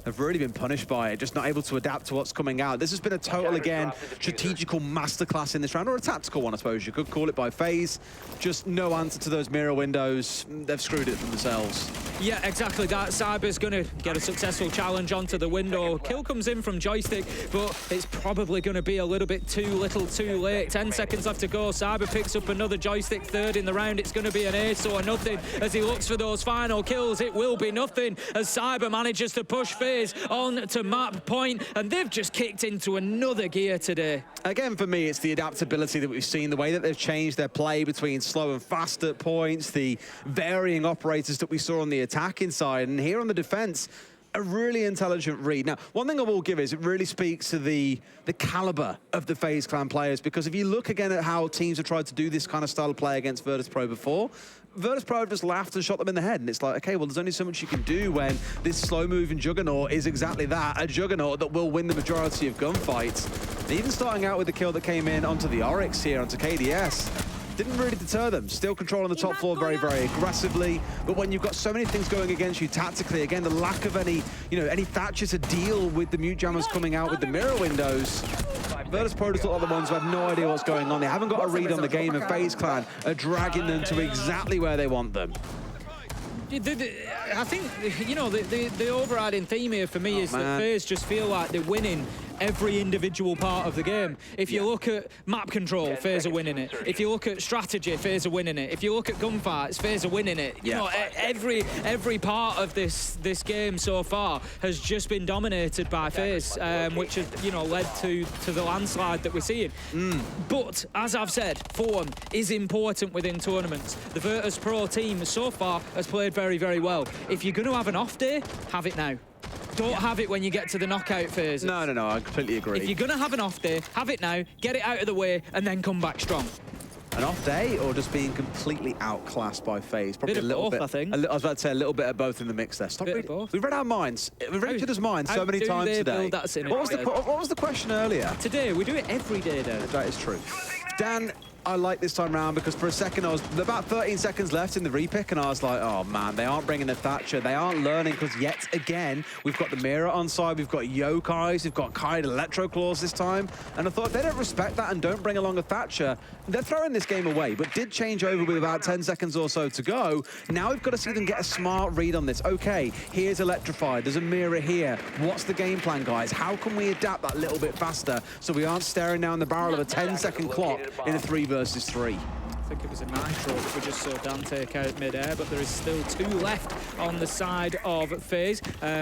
Have really been punished by it, just not able to adapt to what's coming out. This has been a total, again, strategical masterclass in this round, or a tactical one, I suppose you could call it, by FaZe. Just no answer to those mirror windows. They've screwed it for themselves. Yeah, exactly that. Cyber's going to get a successful challenge onto the window. Kill comes in from Joystick, but it's probably going to be a little bit too little too late. 10 seconds left to go. Cyber picks up another Joystick, 3rd in the round. It's going to be an ace or nothing as he looks for those final kills. It will be nothing as Cyber manages to push FaZe on to map point, and they've just kicked into another gear today. Again, for me, it's the adaptability that we've seen, the way that they've changed their play between slow and fast at points, the varying operators that we saw on the attacking side, and here on the defense, a really intelligent read. Now, one thing I will give is it really speaks to the caliber of the FaZe clan players, because if you look again at how teams have tried to do this kind of style of play against Virtus.pro before, Virtus.pro just laughed and shot them in the head, and it's like, okay, well, there's only so much you can do when this slow-moving juggernaut is exactly that, a juggernaut that will win the majority of gunfights. And even starting out with the kill that came in onto the Oryx here, onto KDS, didn't really deter them. Still controlling the top floor very, very aggressively. But when you've got so many things going against you tactically, again, the lack of any Thatcher to deal with the mute jammers coming out with the mirror windows, Virtus.pro just look like the ones who have no idea what's going on. They haven't got a read on the game, and FaZe clan are dragging them to exactly where they want them. I think, the overriding theme here for me is that FaZe just feel like they're winning every individual part of the game. If you look at map control, FaZe are winning it. If you look at strategy, FaZe are winning it. If you look at gunfights, FaZe are winning it. You know, every part of this game so far has just been dominated by FaZe, which has, led to the landslide that we're seeing. But, as I've said, form is important within tournaments. The Virtus.pro team so far has played very, very well. If you're going to have an off day, have it now. Don't have it when you get to the knockout phase. No, I completely agree. If you're going to have an off day, have it now, get it out of the way, and then come back strong. An off day, or just being completely outclassed by FaZe? Probably bit a little both, bit. I think. I was about to say a little bit of both in the mix there. Stop reading. We've read our minds. We've read each other's minds so many times today. What was the question earlier? Today, we do it every day, Dan. That is true. Dan, I like this time round because for a second I was about 13 seconds left in the repick and I was like, oh man, they aren't bringing the Thatcher. They aren't learning because yet again, we've got the Mirror on side, we've got Yokais, we've got Kite Electro Claws this time. And I thought, if they don't respect that and don't bring along a Thatcher, they're throwing this game away, but did change over with about 10 seconds or so to go. Now we've got to see them get a smart read on this. Okay, here's Electrified, there's a Mirror here. What's the game plan, guys? How can we adapt that little bit faster so we aren't staring down the barrel of a 10-second clock in a 3 versus 3? I think it was a Nitro that we just saw Dan take out mid-air, but there is still 2 left on the side of FaZe,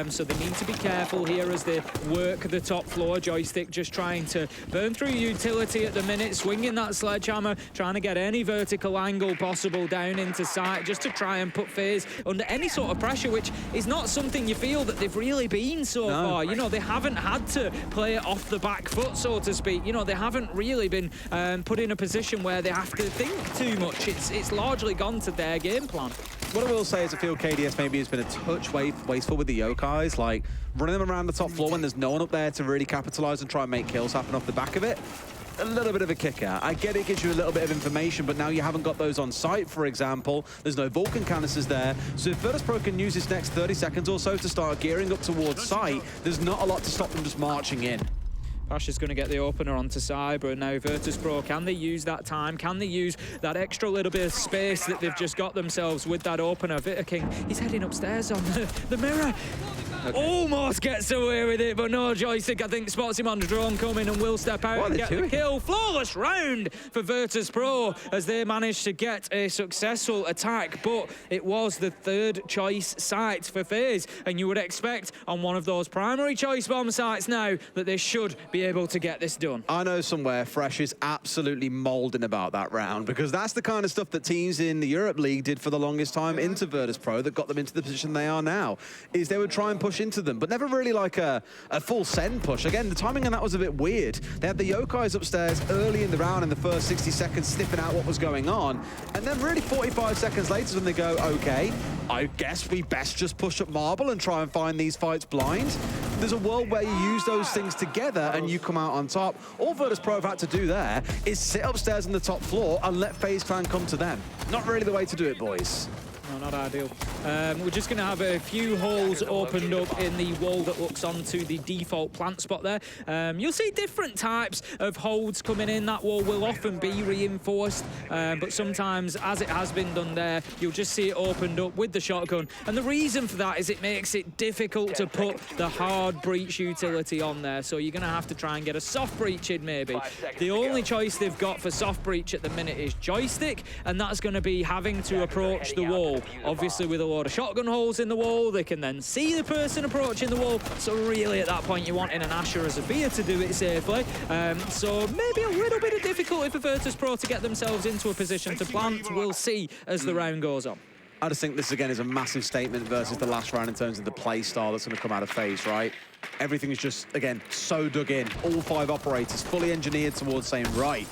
so they need to be careful here as they work the top floor. Joystick just trying to burn through utility at the minute, swinging that sledgehammer, trying to get any vertical angle possible down into sight, just to try and put FaZe under any sort of pressure, which is not something you feel that they've really been so far. You know, they haven't had to play it off the back foot, so to speak. You know, they haven't really been put in a position where they have to think too much. It's largely gone to their game plan. What I will say is I feel KDS maybe has been a touch wasteful with the Yokais, like running them around the top floor when there's no one up there to really capitalize and try and make kills happen off the back of it. A little bit of a kicker. I get it gives you a little bit of information, but now you haven't got those on site, for example. There's no Vulcan canisters there. So if Virtus.pro can use this next 30 seconds or so to start gearing up towards site, there's not a lot to stop them just marching in. Pash is going to get the opener onto Cyber, and now Virtus.pro, can they use that time? Can they use that extra little bit of space that they've just got themselves with that opener? Vita King, he's heading upstairs on the Mirror. Okay. Almost gets away with it, but no, Joystick, I think, spots him on the drone coming and will step out and get the kill. Flawless round for Virtus.pro as they managed to get a successful attack, but it was the 3rd choice site for FaZe, and you would expect on one of those primary choice bomb sites now that they should be able to get this done. I know somewhere Fresh is absolutely moulding about that round, because that's the kind of stuff that teams in the Europe League did for the longest time into Virtus.pro that got them into the position they are now, is they would try and push into them, but never really like a full send push. Again, the timing on that was a bit weird. They had the Yokais upstairs early in the round in the first 60 seconds sniffing out what was going on, and then really 45 seconds later when they go, okay, I guess we best just push up Marble and try and find these fights blind. There's a world where you use those things together and you come out on top. All Virtus.pro have had to do there is sit upstairs on the top floor and let FaZe clan come to them. Not really the way to do it, boys. No, not ideal. We're just going to have a few holes opened up in the wall that looks onto the default plant spot there. You'll see different types of holds coming in. That wall will often be reinforced, but sometimes, as it has been done there, you'll just see it opened up with the shotgun. And the reason for that is it makes it difficult to put the hard breach utility on there. So you're going to have to try and get a soft breach in, maybe. The only choice they've got for soft breach at the minute is Joystick, and that's going to be having to approach the wall. Obviously, with a load of shotgun holes in the wall, they can then see the person approaching the wall. So really, at that point, you're wanting an Asher or Zafir to do it safely. So maybe a little bit of difficulty for Virtus.pro to get themselves into a position to plant. We'll see as the round goes on. I just think this, again, is a massive statement versus the last round in terms of the play style that's going to come out of FaZe, right? Everything is just, again, so dug in. All 5 operators fully engineered towards saying, right,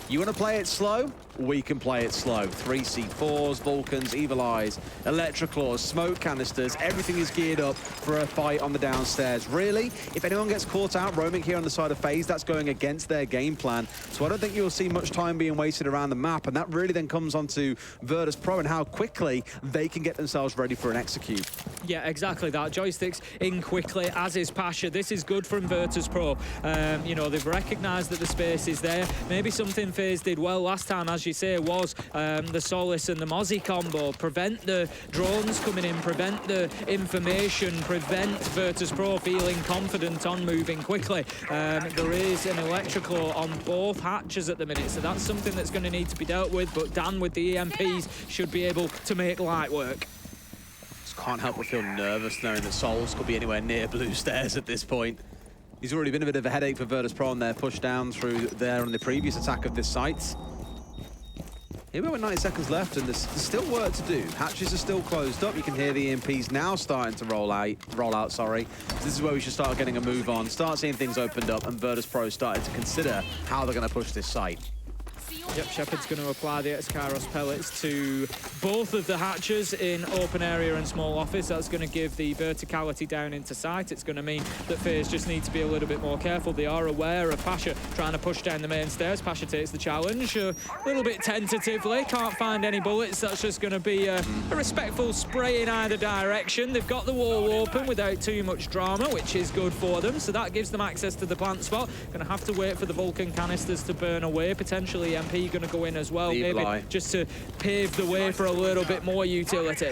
you want to play it slow? We can play it slow. 3 C4s, Vulcans, Evil Eyes, Electroclaws, smoke canisters, everything is geared up for a fight on the downstairs. Really, if anyone gets caught out roaming here on the side of FaZe, that's going against their game plan. So I don't think you'll see much time being wasted around the map, and that really then comes onto Virtus.pro and how quickly they can get themselves ready for an execute. Yeah, exactly that. Joysticks in quickly, as is Pasha. This is good from Virtus.pro. You know, they've recognised that the space is there. Maybe something FaZe did well last time, as you say, was the Solace and the Mozzie combo. Prevent the drones coming in, prevent the information, prevent Virtus.pro feeling confident on moving quickly. There is an electrical on both hatches at the minute, so that's something that's going to need to be dealt with, but Dan with the EMPs should be able to make light work. Just can't help but feel nervous knowing that Souls could be anywhere near blue stairs at this point. He's already been a bit of a headache for Virtus.pro on their push down through there on the previous attack of this site. Here we are with 90 seconds left, and there's still work to do. Hatches are still closed up. You can hear the EMPs now starting to roll out. So this is where we should start getting a move on, start seeing things opened up, and Virtus.pro started to consider how they're going to push this site. Yep, Shepard's going to apply the Excaros pellets to both of the hatches in open area and small office. That's going to give the verticality down into sight. It's going to mean that FaZe just need to be a little bit more careful. They are aware of Pasha trying to push down the main stairs. Pasha takes the challenge a little bit tentatively. Can't find any bullets. That's just going to be a respectful spray in either direction. They've got the wall open without too much drama, which is good for them. So that gives them access to the plant spot. Going to have to wait for the Vulcan canisters to burn away. Potentially MP going to go in as well, maybe just to pave the way for a little bit more utility.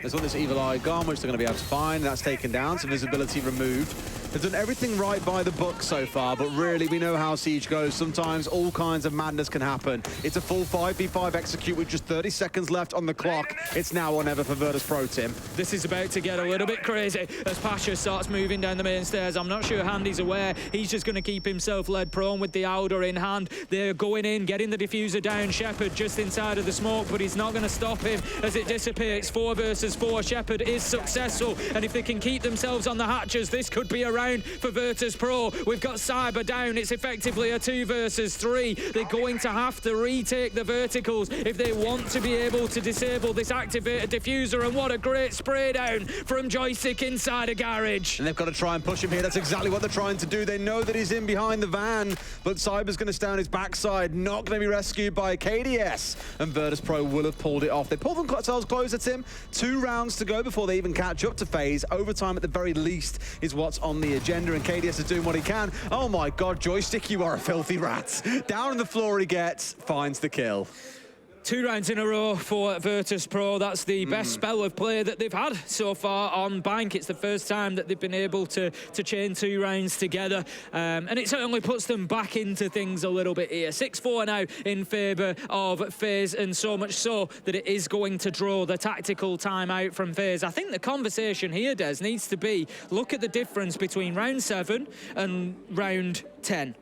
There's got this Evil Eye gun, which they're going to be able to find. That's taken down, so visibility removed. They've done everything right by the book so far, but really, we know how Siege goes. Sometimes all kinds of madness can happen. It's a full 5v5 execute with just 30 seconds left on the clock. It's now or never for Virtus.pro, Tim. This is about to get a little bit crazy as Pasha starts moving down the main stairs. I'm not sure Handy's aware. He's just going to keep himself led prone with the Audor in hand. They're going in, getting the diffuser down. Shepard just inside of the smoke, but he's not going to stop him as it dissipates. 4 versus 4. Shepard is successful, and if they can keep themselves on the hatches, this could be a round for Virtus.pro. We've got Cyber down. It's effectively a 2 versus 3. They're going to have to retake the verticals if they want to be able to disable this activated diffuser, and what a great spray down from Joystick inside a garage. And they've got to try and push him here. That's exactly what they're trying to do. They know that he's in behind the van, but Cyber's going to stay on his backside, not going to be rescued by KDS, and Virtus.pro will have pulled it off. They pulled themselves closer, Tim. 2 rounds to go before they even catch up to FaZe. Overtime at the very least is what's on the agenda, and KDS is doing what he can. Oh my God, Joystick, you are a filthy rat. Down on the floor he gets, finds the kill. 2 rounds in a row for Virtus.pro. That's the best spell of play that they've had so far on Bank. It's the first time that they've been able to chain 2 rounds together. And it certainly puts them back into things a little bit here. 6-4 now in favour of FaZe, and so much so that it is going to draw the tactical timeout from FaZe. I think the conversation here, Des, needs to be, look at the difference between round 7 and round 10.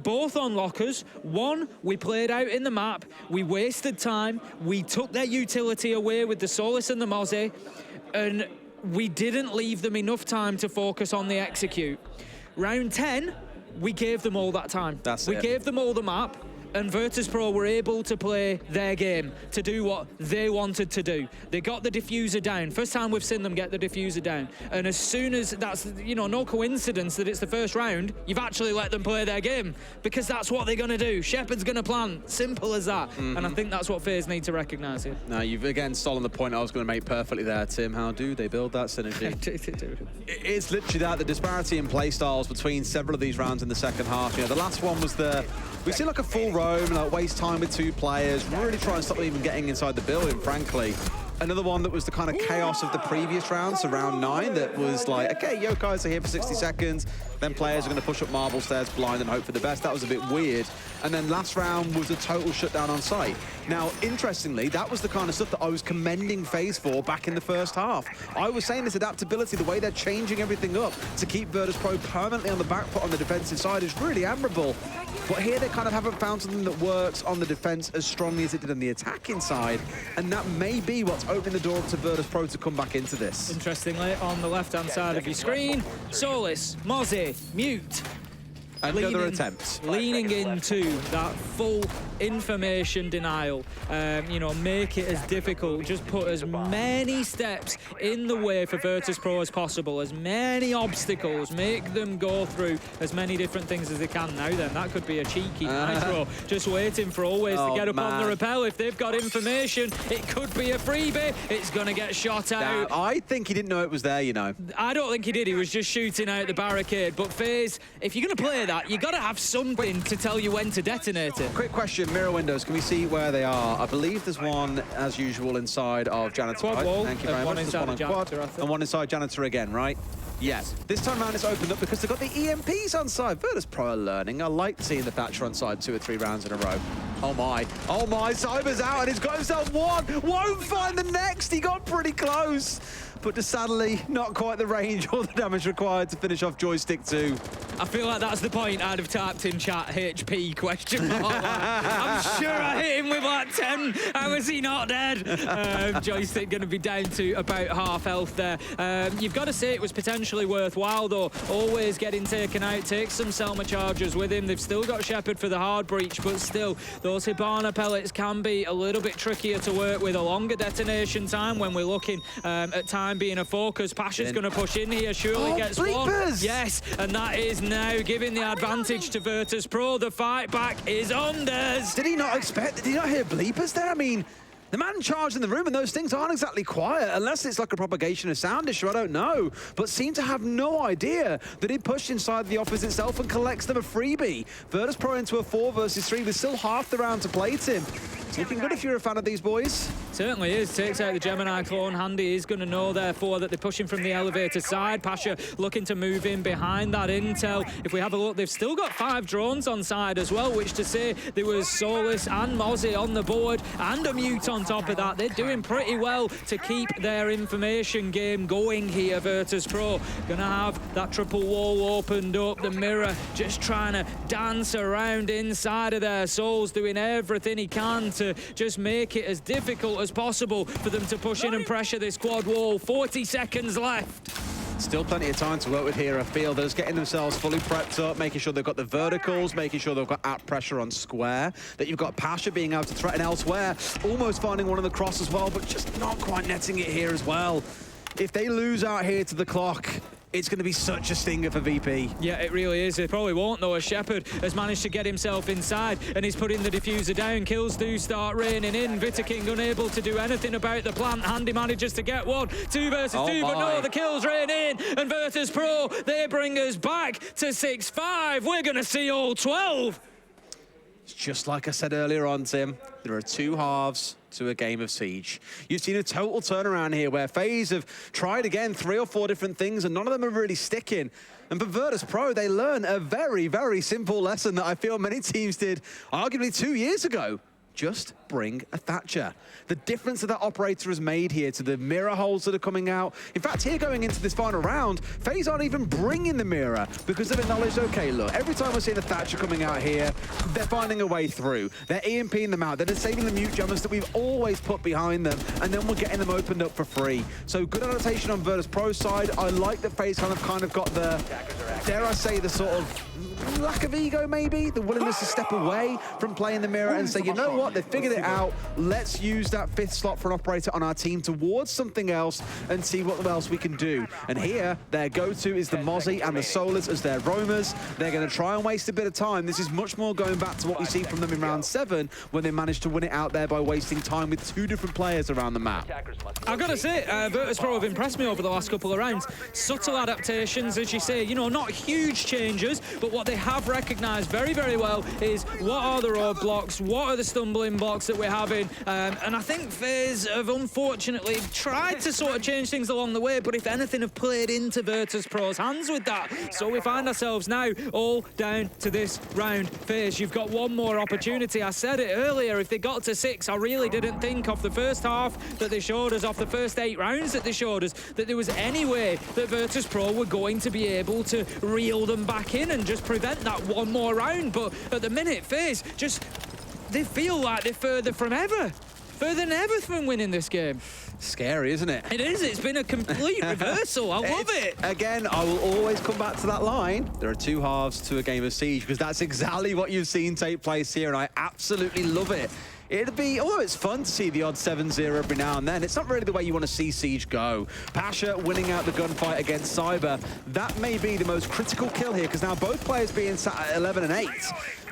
Both on lockers. 1, we played out in the map, we wasted time, we took their utility away with the Solace and the Mozzie, and we didn't leave them enough time to focus on the execute. Round 10, we gave them all that time. We gave them all the map, and Virtus.pro were able to play their game, to do what they wanted to do. They got the diffuser down. First time we've seen them get the diffuser down. And as soon as that's, you know, no coincidence that it's the first round, you've actually let them play their game, because that's what they're going to do. Shepard's going to plant. Simple as that. And I think that's what FaZe need to recognise here. Now, you've again stolen the point I was going to make perfectly there, Tim. How do they build that synergy? It's literally that, the disparity in play styles between several of these rounds in the second half. You know, the last one was we see like a full roam, like waste time with 2 players, really try and stop them even getting inside the building, frankly. Another one that was the kind of chaos of the previous round, so round 9, that was like, okay, Yokais are here for 60 seconds, then players are going to push up marble stairs blind and hope for the best. That was a bit weird. And then last round was a total shutdown on site. Now, interestingly, that was the kind of stuff that I was commending FaZe for back in the first half. I was saying this adaptability, the way they're changing everything up to keep Virtus.pro permanently on the back foot on the defensive side is really admirable. But here they kind of haven't found something that works on the defense as strongly as it did on the attacking side. And that may be what's opening the door to Virtus.pro to come back into this. Interestingly, on the left-hand side of your screen, Solis, Mozzie, Mute. Another attempt. Leaning into that full information denial. You know, make it as difficult. Just put as many steps in the way for Virtus.pro as possible. As many obstacles. Make them go through as many different things as they can. Now then, that could be a cheeky nitro. Just waiting for always to get up on the rappel. If they've got information, it could be a freebie. It's going to get shot out. I think he didn't know it was there, you know. I don't think he did. He was just shooting out the barricade. But FaZe, if you're going to play that, you got to have something to tell you when to detonate it. Quick question, mirror windows, can we see where they are? I believe there's one, as usual, inside of Janitor. Quad wall, Thank you very much. There's one on Quad, and one inside Janitor again, right? Yes. This time around it's opened up because they've got the EMPs on side. Virtus.pro are learning. I like seeing the Thatcher on side 2 or 3 rounds in a row. Oh my, Cyber's out and he's got himself one. Won't find the next. He got pretty close. But just sadly, not quite the range or the damage required to finish off Joystick 2. I feel like that's the point I'd have typed in chat, HP question mark. I'm sure I hit him with like 10. How is he not dead? Joystick going to be down to about half health there. You've got to say it was potentially worthwhile though. Always getting taken out, takes some Selma charges with him. They've still got Shepard for the hard breach, but still, those Hibana pellets can be a little bit trickier to work with. A longer detonation time when we're looking at time being a focus. Pasha's going to push in here, surely gets bleepers. One. Yes, and that is now giving the advantage to Virtus.pro. The fight back is unders. Did he not hear bleepers there? I mean, the man charged in the room and those things aren't exactly quiet, unless it's like a propagation of sound issue, I don't know. But seem to have no idea that he pushed inside the office itself and collects them a freebie. Virtus.pro into a 4 versus 3 with still half the round to play to him. It's looking good if you're a fan of these boys. Certainly is. Takes out the Gemini clone. Handy is going to know, therefore, that they're pushing from the elevator side. Pasha looking to move in behind that intel. If we have a look, they've still got 5 drones on side as well, which to say there was Solis and Mozzie on the board and a Mute on top of that. They're doing pretty well to keep their information game going here, Virtus.pro. Going to have that triple wall opened up. The mirror just trying to dance around inside of their souls, doing everything he can to just make it as difficult as possible for them to push in and pressure this quad wall. 40 seconds left. Still plenty of time to work with here. I feel they're just getting themselves fully prepped up, making sure they've got the verticals, making sure they've got out pressure on square, that you've got Pasha being able to threaten elsewhere, almost finding one on the cross as well, but just not quite netting it here as well. If they lose out here to the clock, it's going to be such a stinger for VP. Yeah, it really is. It probably won't, though, as Shepard has managed to get himself inside and he's putting the diffuser down. Kills do start raining in. Vitaking unable to do anything about the plant. Handy manages to get one. 2 versus 2, but no, the kills rain in. And Virtus.pro, they bring us back to 6-5. We're going to see all 12. It's just like I said earlier on, Tim, there are 2 halves to a game of Siege. You've seen a total turnaround here where FaZe have tried again 3 or 4 different things and none of them are really sticking. And for Virtus.pro, they learn a very, very simple lesson that I feel many teams did arguably 2 years ago. Just bring a Thatcher. The difference that that operator has made here to the mirror holes that are coming out. In fact, here going into this final round, FaZe aren't even bringing the mirror because they've acknowledged, okay, look, every time we're seeing a Thatcher coming out here, they're finding a way through. They're EMPing them out. They're saving the mute jammers that we've always put behind them, and then we're getting them opened up for free. So good adaptation on Virtus.pro's side. I like that FaZe kind of got the, dare I say, the sort of lack of ego, maybe, the willingness to step away from playing the mirror and say, you know what, they've figured it out. Let's use that 5th slot for an operator on our team towards something else and see what else we can do. And here, their go-to is the Mozzie and the Solis as their roamers. They're going to try and waste a bit of time. This is much more going back to what we see from them in round 7 when they managed to win it out there by wasting time with 2 different players around the map. I've got to say, Virtus.pro have impressed me over the last couple of rounds. Subtle adaptations, as you say, you know, not huge changes, but what they have recognised very, very well is what are the roadblocks, what are the stumbling blocks that we're having, and I think FaZe have unfortunately tried to sort of change things along the way, but if anything have played into Virtus.pro's hands with that. So we find ourselves now all down to this round. FaZe, you've got one more opportunity. I said it earlier, if they got to 6, I really didn't think off the first half that they showed us, off the first 8 rounds that they showed us, that there was any way that Virtus.pro were going to be able to reel them back in and just prevent that one more round. But at the minute, FaZe just, they feel like they're further from ever. further than ever from winning this game. Scary, isn't it? It is. It's been a complete reversal. I love it. Again, I will always come back to that line. There are two halves to a game of Siege, because that's exactly what you've seen take place here, and I absolutely love it. It'd be, although it's fun to see the odd 7-0 every now and then, it's not really the way you want to see Siege go. Pasha winning out the gunfight against Cyber, that may be the most critical kill here, because now both players being sat at 11 and 8.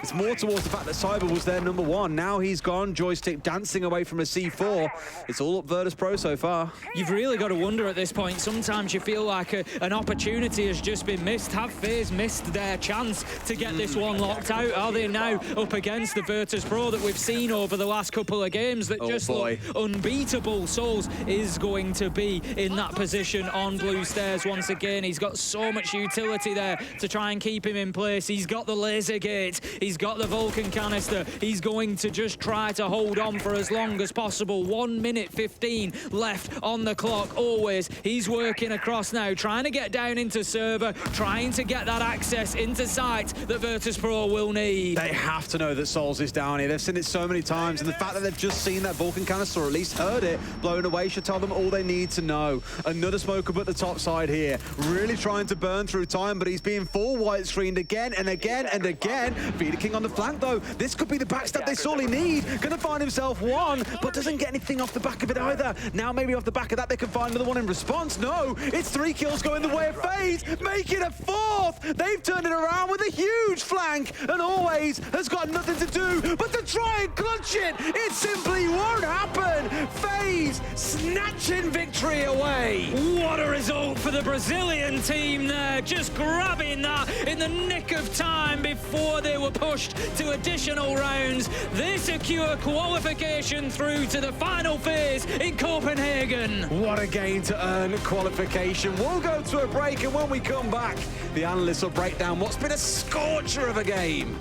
It's more towards the fact that Cyber was their number one. Now he's gone, Joystick dancing away from a C4. It's all up Virtus.pro so far. You've really got to wonder at this point. Sometimes you feel like an opportunity has just been missed. Have FaZe missed their chance to get this one locked out? Are they now up against the Virtus.pro that we've seen over the last couple of games that just look unbeatable? Souls is going to be in that position on blue stairs once again. He's got so much utility there to try and keep him in place. He's got the laser gate. He's got the Vulcan canister. He's going to just try to hold on for as long as possible. 1 minute 15 left on the clock always. He's working across now, trying to get down into server, trying to get that access into site that Virtus.pro will need. They have to know that Souls is down here. They've seen it so many times, and the fact that they've just seen that Vulcan canister, or at least heard it, blown away, should tell them all they need to know. Another smoke up at the top side here, really trying to burn through time, but he's being full white screened again and again and again. Veto King on the flank though. This could be the backstab they sorely need. Gonna find himself one, but doesn't get anything off the back of it either. Now maybe off the back of that they can find another one in response. No, it's 3 kills going the way of FaZe, make it a 4th. They've turned it around with a huge flank, and Always has got nothing to do but to try and clutch it. It simply won't happen. FaZe snatching victory away. What a result for the Brazilian team there, just grabbing that in the nick of time before they were pushed to additional rounds. They secure qualification through to the final phase in Copenhagen. What a game to earn qualification. We'll go to a break, and when we come back, the analysts will break down what's been a scorcher of a game.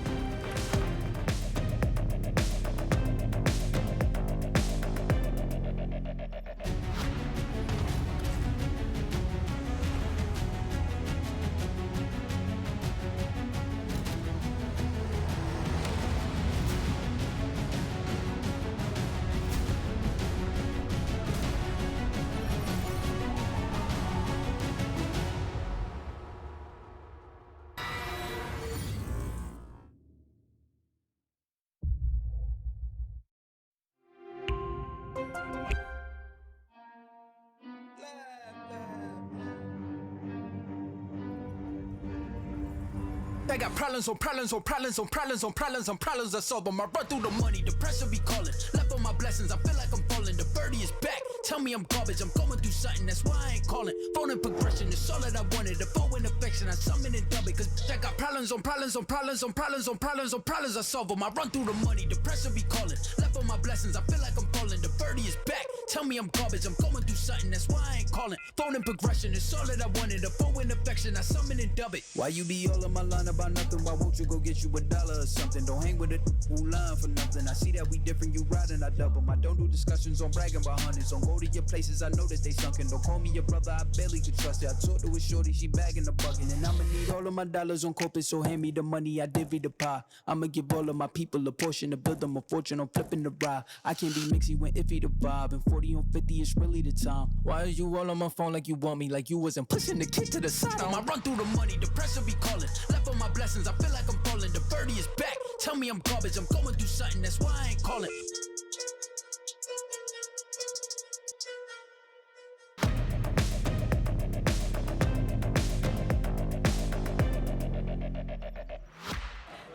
I got problems on problems on problems on problems on problems on problems I solve them. I run through the money, the pressure be calling. Left on my blessings, I feel like I'm falling. The birdie is back, tell me I'm garbage. I'm going through something, that's why I ain't calling. Phone and progression, it's all that I wanted. The phone and affection, I summon and dub it. Cause I got problems on problems on problems on problems on problems on problems I solve them. I run through the money, the pressure be calling. Left on my blessings, I feel like I'm falling. The birdie is back, tell me I'm garbage. I'm going through something, that's why I ain't calling. Phone and progression, it's all that I wanted. The phone and affection, I summon and dub it. Why you be all on my line about nothing? Why won't you go get you $1 or something? Don't hang with it who line for nothing. I see that we different, you riding, I double. I don't do discussions on bragging about hundreds. Don't go to your places, I know that they sunken. Don't call me your brother, I barely could trust it. I talked to a shorty, she bagging the bucket. And I'ma need all of my dollars on corporate, so hand me the money, I divvy the pie. I'ma give all of my people a portion to build them a fortune. I'm flipping the ride. I can't be mixy when iffy the vibe. And 40 on 50 is really the time. Why are you all on my phone like you want me? Like you wasn't pushing the kid to the side. I run through the money, the pressure be calling. Left on my blessings, I feel like I'm falling. The birdie is back, tell me I'm garbage. I'm going through something, that's why I ain't calling.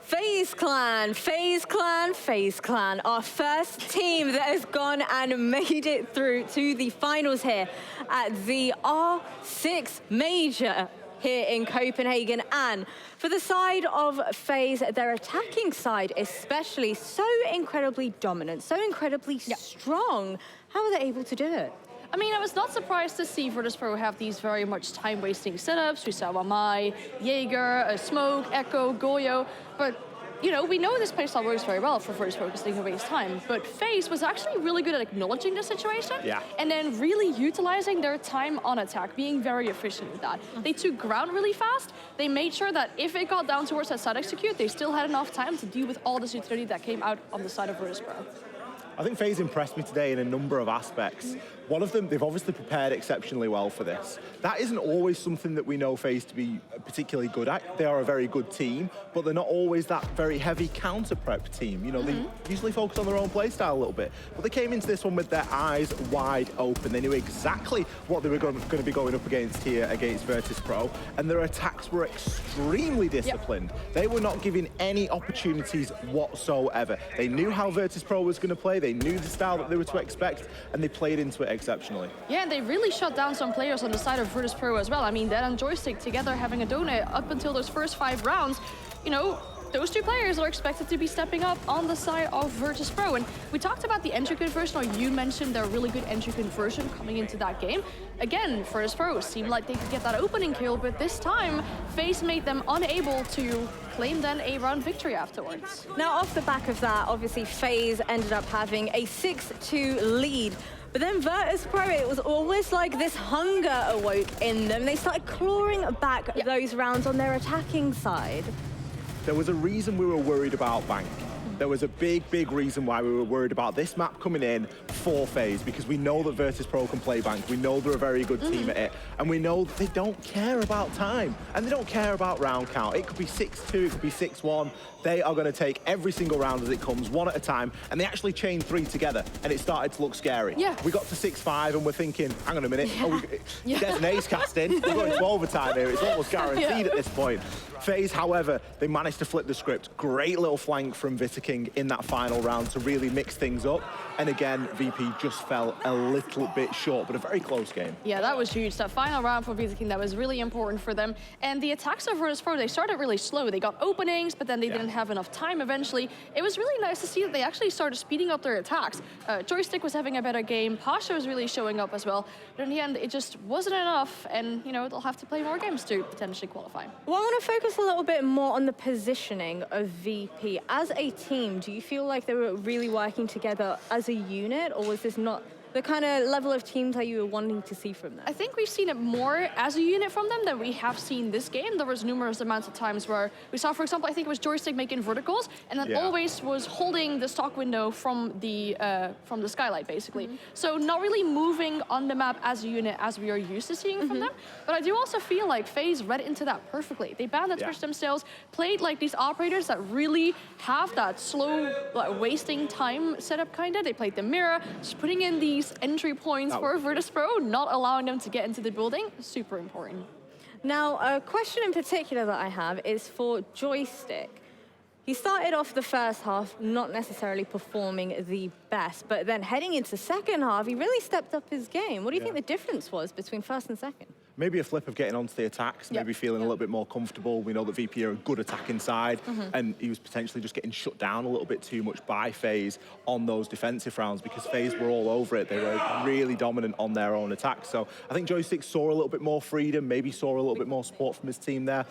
FaZe Clan, FaZe Clan, FaZe Clan, our first team that has gone and made it through to the finals here at the R6 Major here in Copenhagen. And for the side of FaZe, their attacking side especially, so incredibly dominant, so incredibly strong. How are they able to do it? I mean, I was not surprised to see Virtus.pro have these very much time-wasting setups. We saw Wamai, Jaeger, Smoke, Echo, Goyo, but you know, we know this playstyle works very well for Virtus.pro because they can waste time, but FaZe was actually really good at acknowledging the situation and then really utilizing their time on attack, being very efficient with that. They took ground really fast. They made sure that if it got down towards that side execute, they still had enough time to deal with all this utility that came out on the side of Virtus.pro. I think FaZe impressed me today in a number of aspects. One of them, they've obviously prepared exceptionally well for this. That isn't always something that we know FaZe to be particularly good at. They are a very good team, but they're not always that very heavy counter-prep team. You know, they usually focus on their own play style a little bit. But they came into this one with their eyes wide open. They knew exactly what they were going to be going up against here against Virtus.pro, and their attacks were extremely disciplined. They were not giving any opportunities whatsoever. They knew how Virtus.pro was going to play. They knew the style that they were to expect, and they played into it exceptionally. Yeah, and they really shut down some players on the side of Virtus.pro as well. I mean, that and Joystick together having a donut up until those first 5 rounds, you know, those 2 players are expected to be stepping up on the side of Virtus.pro. And we talked about the entry conversion, or you mentioned their really good entry conversion coming into that game. Again, Virtus.pro seemed like they could get that opening kill, but this time, FaZe made them unable to claim then a round victory afterwards. Now, off the back of that, obviously, FaZe ended up having a 6-2 lead. But then Virtus.pro, it was almost like this hunger awoke in them. They started clawing back those rounds on their attacking side. There was a reason we were worried about Bank. There was a big, big reason why we were worried about this map coming in for FaZe, because we know that Virtus.pro can play Bank. We know they're a very good team at it, and we know that they don't care about time, and they don't care about round count. It could be 6-2, it could be 6-1. They are going to take every single round as it comes, one at a time, and they actually chained 3 together, and it started to look scary. Yeah. We got to 6-5, and we're thinking, hang on a minute, there's an ace cast in. We're going to overtime here. It's almost guaranteed at this point. FaZe, however, they managed to flip the script. Great little flank from Veto in that final round to really mix things up. And again, VP just fell a little bit short, but a very close game. Yeah, that was huge. That final round for Veto, that was really important for them. And the attacks of Virtus.pro, they started really slow. They got openings, but then they didn't have enough time eventually. It was really nice to see that they actually started speeding up their attacks. Joystick was having a better game. Pasha was really showing up as well. But in the end, it just wasn't enough. And, you know, they'll have to play more games to potentially qualify. Well, I want to focus a little bit more on the positioning of VP. As a team, do you feel like they were really working together as a unit, or was this not the kind of level of teams that you were wanting to see from them? I think we've seen it more as a unit from them than we have seen this game. There was numerous amounts of times where we saw, for example, I think it was Joystick making verticals, and then always was holding the stock window from the skylight, basically. So not really moving on the map as a unit as we are used to seeing from them. But I do also feel like FaZe read into that perfectly. They banded switched themselves, played like these operators that really have that slow, like, wasting time setup kind of. They played the mirror, just putting in these entry points for Virtus.pro, not allowing them to get into the building, super important. Now, a question in particular that I have is for Joystick. He started off the first half not necessarily performing the best, but then heading into second half, he really stepped up his game. What do you think the difference was between first and second? Maybe a flip of getting onto the attacks, maybe feeling a little bit more comfortable. We know that VP are a good attacking side, and he was potentially just getting shut down a little bit too much by FaZe on those defensive rounds, because FaZe were all over it. They were really dominant on their own attacks. So I think Joystick saw a little bit more freedom, maybe saw a little bit more support from his team there.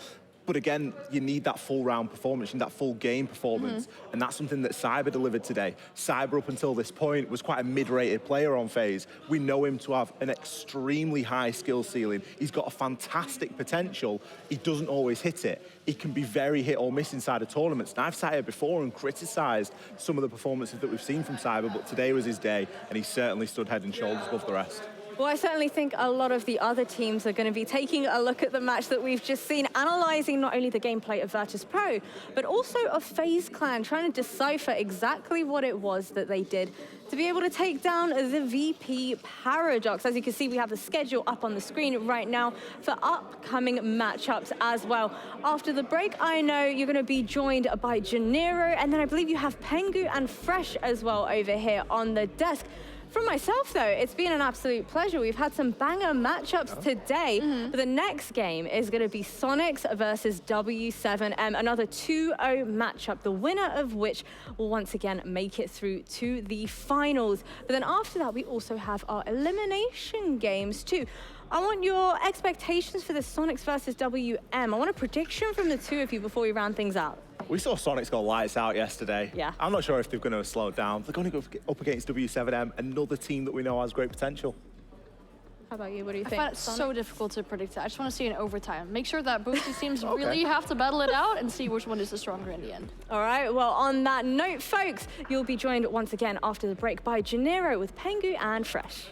But again, you need that full round performance, you need that full game performance. And that's something that Cyber delivered today. Cyber, up until this point, was quite a mid-rated player on FaZe. We know him to have an extremely high skill ceiling. He's got a fantastic potential. He doesn't always hit it. He can be very hit or miss inside of tournaments. And I've sat here before and criticized some of the performances that we've seen from Cyber, but today was his day, and he certainly stood head and shoulders above the rest. Well, I certainly think a lot of the other teams are going to be taking a look at the match that we've just seen, analysing not only the gameplay of Virtus.pro, but also of FaZeClan, trying to decipher exactly what it was that they did to be able to take down the VP Paradox. As you can see, we have the schedule up on the screen right now for upcoming matchups as well. After the break, I know you're going to be joined by Janiro, and then I believe you have Pengu and Fresh as well over here on the desk. From myself, though, it's been an absolute pleasure. We've had some banger matchups today, but the next game is going to be Sonics versus W7M, another 2-0 matchup, the winner of which will once again make it through to the finals. But then after that, we also have our elimination games too. I want your expectations for the Sonics versus WM. I want a prediction from the two of you before we round things out. We saw Sonics go lights out yesterday. Yeah. I'm not sure if they're going to slow down. They're going to go up against W7M, another team that we know has great potential. How about you? What do you I think? find it Sonic? so difficult to predict it. I just want to see an overtime. Make sure that both these teams really have to battle it out and see which one is the stronger in the end. All right, well, on that note, folks, you'll be joined once again after the break by Janiro with Pengu and Fresh.